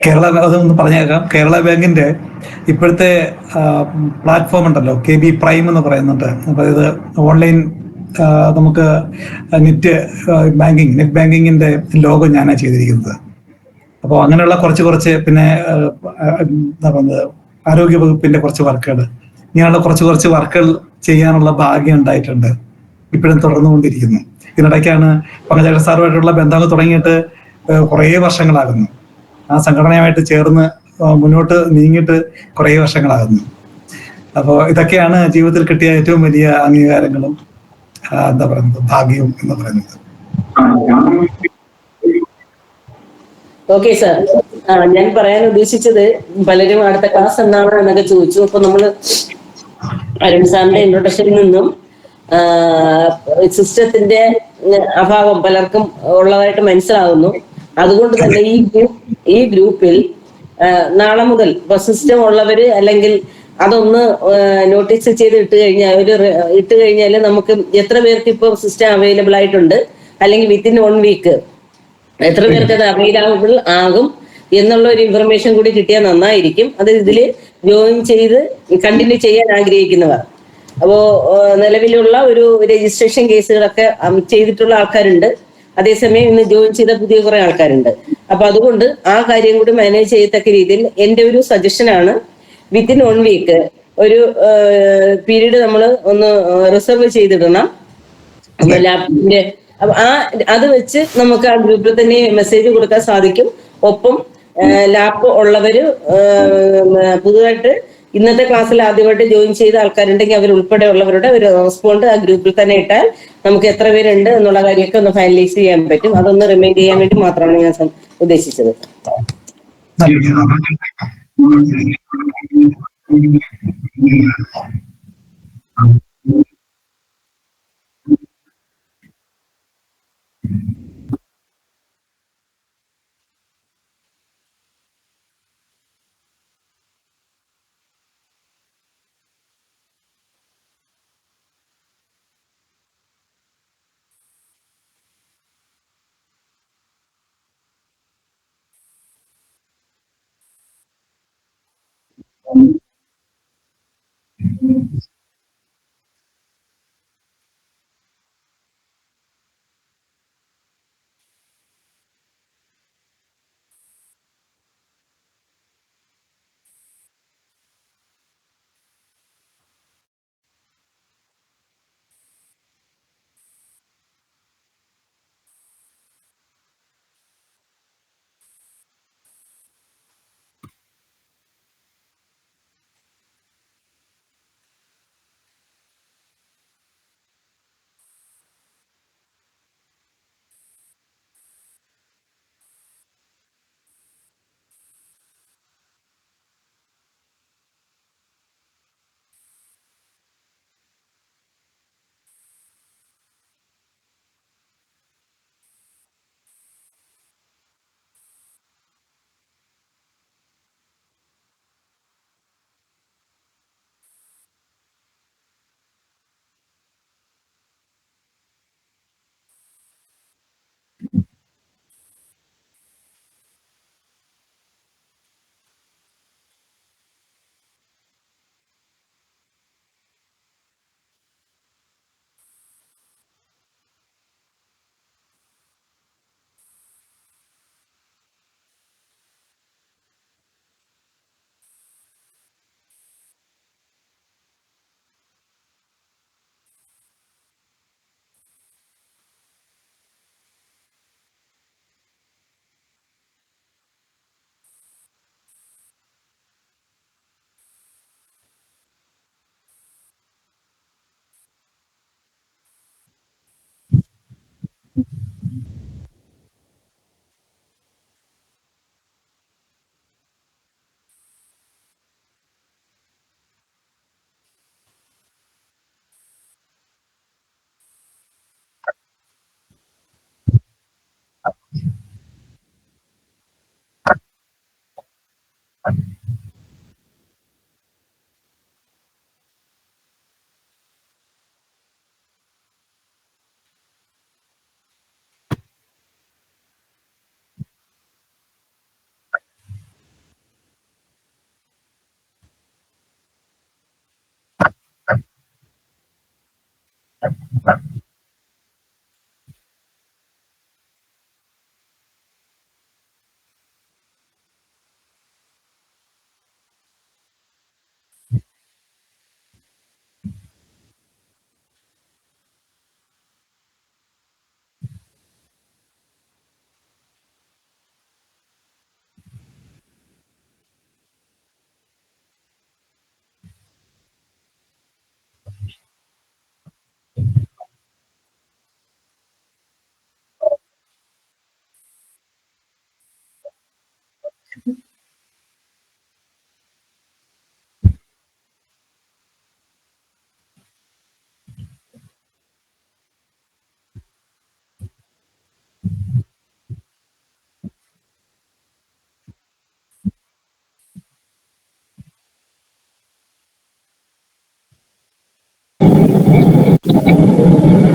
Kerala, അതൊന്ന് പറഞ്ഞേക്കാം. കേരള ബാങ്കിന്റെ ഇപ്പോഴത്തെ പ്ലാറ്റ്ഫോം ഉണ്ടല്ലോ, KB പ്രൈം എന്ന് പറയുന്നുണ്ട്. അതായത് ഓൺലൈൻ നമുക്ക് നെറ്റ് ബാങ്കിങ്ങിന്റെ ലോഗോ ഞാനാണ് ചെയ്തിരിക്കുന്നത്. അപ്പോൾ അങ്ങനെയുള്ള കുറച്ച് പിന്നെ എന്താ പറയുന്നത്, ആരോഗ്യ വകുപ്പിന്റെ കുറച്ച് വർക്കുകൾ, ഇങ്ങനെയുള്ള കുറച്ച് വർക്കുകൾ ചെയ്യാനുള്ള ഭാഗ്യം ഉണ്ടായിട്ടുണ്ട്. ഇപ്പോഴും തുടർന്നുകൊണ്ടിരിക്കുന്നു. ഇതിനിടയ്ക്കാണ് പങ്കജ സാറുമായിട്ടുള്ള ബന്ധങ്ങൾ തുടങ്ങിയിട്ട് കുറേ വർഷങ്ങളാകുന്നു. ആ സംഘടനയുമായിട്ട് ചേർന്ന് മുന്നോട്ട് നീങ്ങിയിട്ട് കുറേ വർഷങ്ങളാകുന്നു. അപ്പോൾ ഇതൊക്കെയാണ് ജീവിതത്തിൽ കിട്ടിയ ഏറ്റവും വലിയ അംഗീകാരങ്ങളും എന്താ പറയുന്നത്, ഭാഗ്യവും എന്ന് പറയുന്നത്. ഓക്കെ സാർ, ഞാൻ പറയാൻ ഉദ്ദേശിച്ചത്, പലരും അടുത്ത ക്ലാസ് എന്നാണ് എന്നൊക്കെ ചോദിച്ചു. അപ്പൊ നമ്മള് അരുൺ സാറിന്റെ ഇൻട്രൊഡക്ഷനിൽ നിന്നും സിസ്റ്റത്തിന്റെ അഭാവം പലർക്കും ഉള്ളതായിട്ട് മനസ്സിലാകുന്നു. അതുകൊണ്ട് തന്നെ ഈ ഗ്രൂപ്പിൽ നാളെ മുതൽ ഇപ്പൊ സിസ്റ്റം ഉള്ളവര് അല്ലെങ്കിൽ അതൊന്ന് നോട്ടീസ് ചെയ്ത് ഇട്ട് കഴിഞ്ഞാൽ നമുക്ക് എത്ര പേർക്ക് ഇപ്പൊ സിസ്റ്റം അവൈലബിൾ ആയിട്ടുണ്ട്, അല്ലെങ്കിൽ വിത്തിൻ 1 വീക്ക് എത്ര പേർക്ക് അത് അവൈലബിൾ ആകും എന്നുള്ള ഒരു ഇൻഫർമേഷൻ കൂടി കിട്ടിയാൽ നന്നായിരിക്കും. അത് ഇതില് ജോയിൻ ചെയ്ത് കണ്ടിന്യൂ ചെയ്യാൻ ആഗ്രഹിക്കുന്നവർ. അപ്പോ നിലവിലുള്ള ഒരു രജിസ്ട്രേഷൻ കേസുകളൊക്കെ ചെയ്തിട്ടുള്ള ആൾക്കാരുണ്ട്. അതേസമയം ഇന്ന് ജോയിൻ ചെയ്ത പുതിയ കുറെ ആൾക്കാരുണ്ട്. അപ്പൊ അതുകൊണ്ട് ആ കാര്യം കൂടി മാനേജ് ചെയ്യത്തക്ക രീതിയിൽ എന്റെ ഒരു സജഷനാണ്, വിത്തിൻ 1 വീക്ക് ഒരു പീരീഡ് നമ്മൾ ഒന്ന് റിസർവ് ചെയ്തിടണം ലാപ്ടോപ്പിന്റെ. അത് വെച്ച് നമുക്ക് ആ ഗ്രൂപ്പിൽ തന്നെ മെസ്സേജ് കൊടുക്കാൻ സാധിക്കും. ഒപ്പം ലാപ്പ് ഉള്ളവര് പുതുതായിട്ട് ഇന്നത്തെ ക്ലാസ്സിൽ ആദ്യമായിട്ട് ജോയിൻ ചെയ്ത ആൾക്കാരുണ്ടെങ്കിൽ അവർ ഉൾപ്പെടെ ഉള്ളവരുടെ ഒരു റെസ്പോണ്ട് ആ ഗ്രൂപ്പിൽ തന്നെ ഇട്ടാൽ നമുക്ക് എത്ര പേരുണ്ട് എന്നുള്ള കാര്യമൊക്കെ ഒന്ന് ഫൈനലൈസ് ചെയ്യാൻ പറ്റും. അതൊന്ന് റിമൈൻഡ് ചെയ്യാൻ വേണ്ടി മാത്രമാണ് ഞാൻ ഉദ്ദേശിച്ചത്.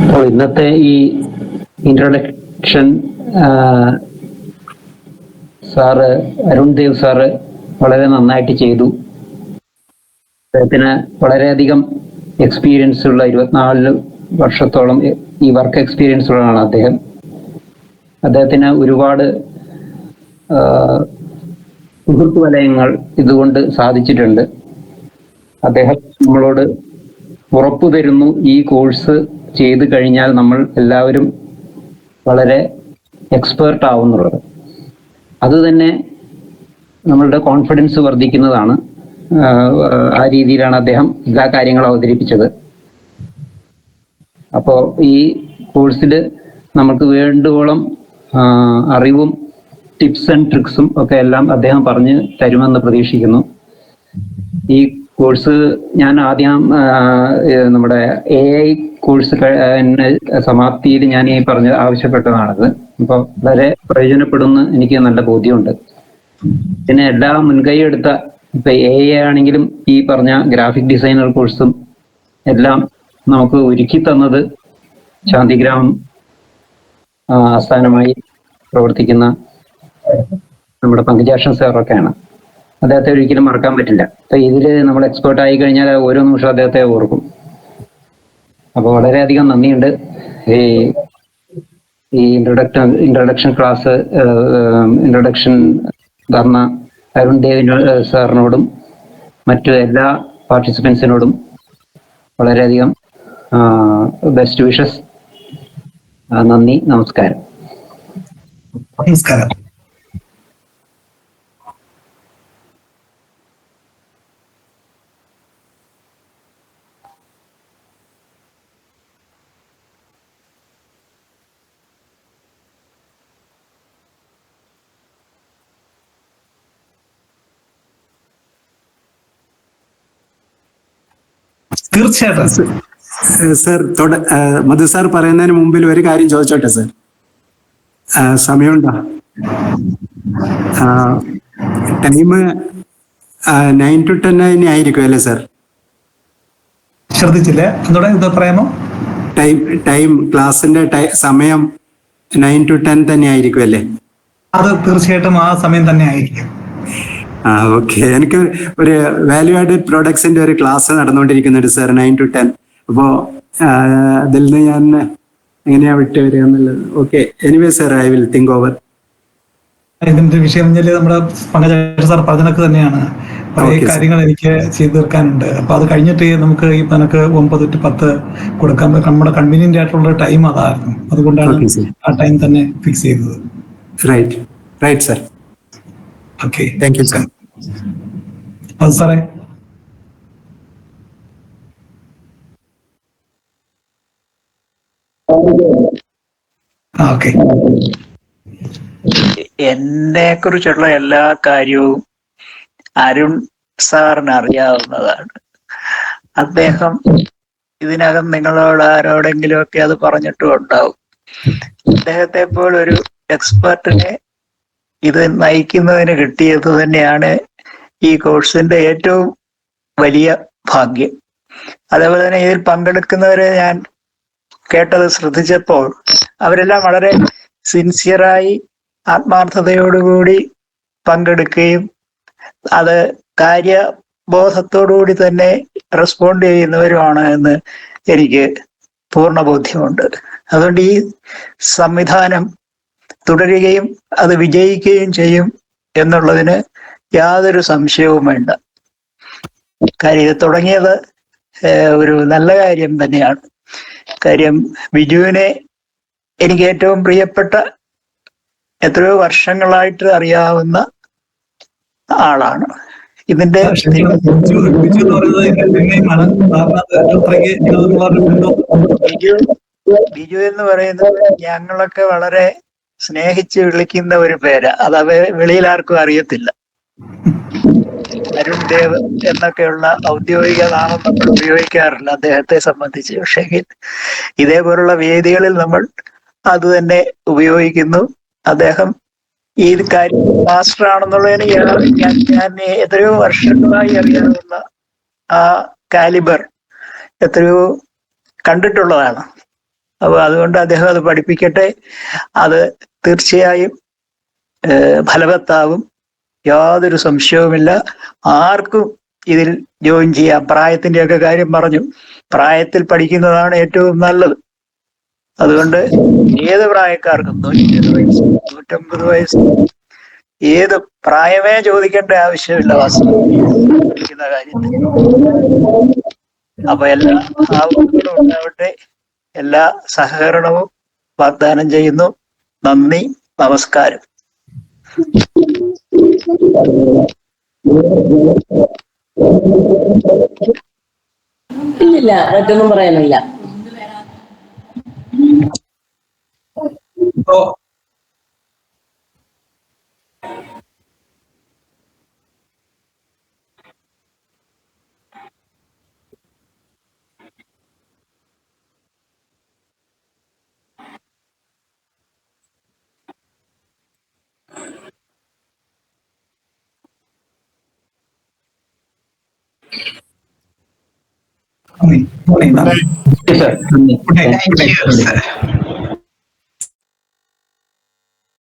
അപ്പോൾ ഇന്നത്തെ ഈ introduction sir Arun Dev sir വളരെ നന്നായിട്ട് ചെയ്തു. അദ്ദേഹത്തിന് വളരെയധികം എക്സ്പീരിയൻസ് ഉള്ള 24 വർഷത്തോളം ഈ വർക്ക് എക്സ്പീരിയൻസ് ഉള്ളതാണ് അദ്ദേഹം. അദ്ദേഹത്തിന് ഒരുപാട് സുഹൃത്ത് വലയങ്ങൾ ഇതുകൊണ്ട് സാധിച്ചിട്ടുണ്ട്. അദ്ദേഹം നമ്മളോട് ഉറപ്പു തരുന്നു, ഈ കോഴ്സ് ചെയ്തു കഴിഞ്ഞാൽ നമ്മൾ എല്ലാവരും വളരെ എക്സ്പേർട്ട് ആവുന്നുള്ളത്. അത് തന്നെ നമ്മളുടെ കോൺഫിഡൻസ് വർദ്ധിക്കുന്നതാണ്. ആ രീതിയിലാണ് അദ്ദേഹം എല്ലാ കാര്യങ്ങളും അവതരിപ്പിച്ചത്. അപ്പോൾ ഈ കോഴ്സിൽ നമുക്ക് വേണ്ടുവോളം അറിവും ടിപ്സ് ആൻഡ് ട്രിക്സും ഒക്കെ എല്ലാം അദ്ദേഹം പറഞ്ഞു തരുമെന്ന് പ്രതീക്ഷിക്കുന്നു. ഈ കോഴ്സ് ഞാൻ ആദ്യം നമ്മുടെ AI കോഴ്സ് സമാപ്തിയിൽ ഞാൻ ഈ ആവശ്യപ്പെട്ടതാണത്. അപ്പോൾ വളരെ പ്രയോജനപ്പെടുന്ന എനിക്ക് നല്ല ബോധ്യമുണ്ട്. പിന്നെ എല്ലാ മുൻകൈ എടുത്ത ഇപ്പൊ AI ആണെങ്കിലും ഈ പറഞ്ഞ ഗ്രാഫിക് ഡിസൈനർ കോഴ്സും എല്ലാം നമുക്ക് ഒരുക്കി തന്നത് ശാന്തിഗ്രാമം ആസ്ഥാനമായി പ്രവർത്തിക്കുന്ന നമ്മുടെ പങ്കജാക്ഷൻ സാറൊക്കെയാണ്. അദ്ദേഹത്തെ ഒരിക്കലും മറക്കാൻ പറ്റില്ല. അപ്പൊ ഇതില് നമ്മൾ എക്സ്പേർട്ട് ആയി കഴിഞ്ഞാൽ ഓരോ നിമിഷം അദ്ദേഹത്തെ ഓർക്കും. അപ്പൊ വളരെയധികം നന്ദിയുണ്ട്. ഈ ഇൻട്രൊഡക്ഷൻ ക്ലാസ് ഇൻട്രൊഡക്ഷൻ തന്ന അരുൺ ദേവ് സാറിനോടും മറ്റു എല്ലാ പാർട്ടിസിപ്പൻസിനോടും വളരെയധികം ബെസ്റ്റ് വിഷസ്. നന്ദി, നമസ്കാരം. നമസ്കാരം. തീർച്ചയായിട്ടും സർ. മധു സാർ പറയുന്നതിന് മുമ്പിൽ ഒരു കാര്യം ചോദിച്ചോട്ടെ സർ? സമയമുണ്ടോ? ടൈം 9 to 10 ആയിരിക്കും അല്ലേ സർ? ശ്രദ്ധിച്ചില്ല, എന്തുകൂടെ ഇത് പറയാമോ? ടൈം ക്ലാസിന്റെ സമയം 9 to 10 തന്നെ ആയിരിക്കും അല്ലേ? അത് തീർച്ചയായിട്ടും ആ സമയം തന്നെ ആയിരിക്കും. ഓക്കെ. എനിക്ക് ഒരു വാല്യൂ ആഡഡ് പ്രോഡക്ട്സിന്റെ ഒരു ക്ലാസ് നടന്നുകൊണ്ടിരിക്കുന്നുണ്ട് സർ, 9 to 10. അപ്പോ അതിൽ നിന്ന് ഞാൻ എങ്ങനെയാ വിട്ടു വരിക എന്നുള്ളത്. Okay, anyway sir, I will think over. ഇതിന്റെ വിഷയം നമ്മുടെ പങ്കജാക്ഷൻ സാർ പറഞ്ഞതൊക്കെ തന്നെയാണ്. കുറെ കാര്യങ്ങൾ എനിക്ക് ചെയ്തു തീർക്കാനുണ്ട്. അപ്പൊ അത് കഴിഞ്ഞിട്ട് നമുക്ക് ഈ 9 to 10 കൊടുക്കാൻ നമ്മുടെ കൺവീനിയന്റ് ആയിട്ടുള്ള ടൈം അതായിരുന്നു. അതുകൊണ്ടാണ് ആ ടൈം തന്നെ ഫിക്സ് ചെയ്തത്. Right sir. Okay, thank you sir. അത് സാറേ. ഓക്കെ. എന്നെ കുറിച്ചുള്ള എല്ലാ കാര്യവും അരുൺ സാറിന് അറിയാവുന്നതാണ്. അദ്ദേഹം ഇതിനകം നിങ്ങളോട് ആരോടെങ്കിലും ഒക്കെ അത് പറഞ്ഞിട്ടും ഉണ്ടാവും. അദ്ദേഹത്തെ പോലൊരു എക്സ്പെർട്ടിനെ ഇത് നയിക്കുന്നതിന് കിട്ടിയത് തന്നെയാണ് ഈ കോഴ്സിന്റെ ഏറ്റവും വലിയ ഭാഗ്യം. അതേപോലെ തന്നെ ഇതിൽ പങ്കെടുക്കുന്നവരെ ഞാൻ കേട്ടത് ശ്രദ്ധിച്ചപ്പോൾ അവരെല്ലാം വളരെ സിൻസിയറായി ആത്മാർത്ഥതയോടുകൂടി പങ്കെടുക്കുകയും അത് കാര്യബോധത്തോടുകൂടി തന്നെ റെസ്പോണ്ട് ചെയ്യുന്നവരുമാണ് എന്ന് എനിക്ക് പൂർണ്ണ ബോധ്യമുണ്ട്. അതുകൊണ്ട് ഈ സംവിധാനം തുടരുകയും അത് വിജയിക്കുകയും ചെയ്യും എന്നുള്ളതിന് യാതൊരു സംശയവും വേണ്ട. കാര്യം ഇത് തുടങ്ങിയത് ഒരു നല്ല കാര്യം തന്നെയാണ്. കാര്യം ബിജുവിനെ എനിക്ക് ഏറ്റവും പ്രിയപ്പെട്ട, എത്രയോ വർഷങ്ങളായിട്ട് അറിയാവുന്ന ആളാണ്. ഇതിന്റെ ബിജു എന്ന് പറയുന്നത് ഞങ്ങളൊക്കെ വളരെ സ്നേഹിച്ച് വിളിക്കുന്ന ഒരു പേര്. അത് വെളിയിൽ ആർക്കും അറിയത്തില്ല. അരുൺ ദേവ് എന്നൊക്കെയുള്ള ഔദ്യോഗിക നാമം നമ്മൾ ഉപയോഗിക്കാറില്ല അദ്ദേഹത്തെ സംബന്ധിച്ച്. പക്ഷേ ഇതേപോലുള്ള വേദികളിൽ നമ്മൾ അത് തന്നെ ഉപയോഗിക്കുന്നു. അദ്ദേഹം ഈ കാര്യം മാസ്റ്റർ ആണെന്നുള്ളതിന് ഞാൻ എത്രയോ വർഷങ്ങളായി അറിയാവുന്ന ആ കാലിബർ എത്രയോ കണ്ടിട്ടുള്ളതാണ്. അപ്പോൾ അതുകൊണ്ട് അദ്ദേഹം അത് പഠിപ്പിക്കട്ടെ. അത് തീർച്ചയായും ഫലവത്താവും, യാതൊരു സംശയവുമില്ല. ആർക്കും ഇതിൽ ജോയിൻ ചെയ്യാം. പ്രായത്തിൻ്റെയൊക്കെ കാര്യം പറഞ്ഞു. പ്രായത്തിൽ പഠിക്കുന്നതാണ് ഏറ്റവും നല്ലത്. അതുകൊണ്ട് ഏത് പ്രായക്കാർക്കും 120 വയസ്സ് 150 വയസ്സ് ഏത് പ്രായമേ ചോദിക്കേണ്ട ആവശ്യമില്ല പഠിക്കുന്ന കാര്യത്തിൽ. അപ്പൊ എല്ലാ ഭാവങ്ങളും ഉണ്ടാവട്ടെ. എല്ലാ സഹകരണവും വാഗ്ദാനം ചെയ്യുന്നു. നന്ദി, നമസ്കാരം. ഇല്ലില്ല, മറ്റൊന്നും പറയാനില്ല. Good night.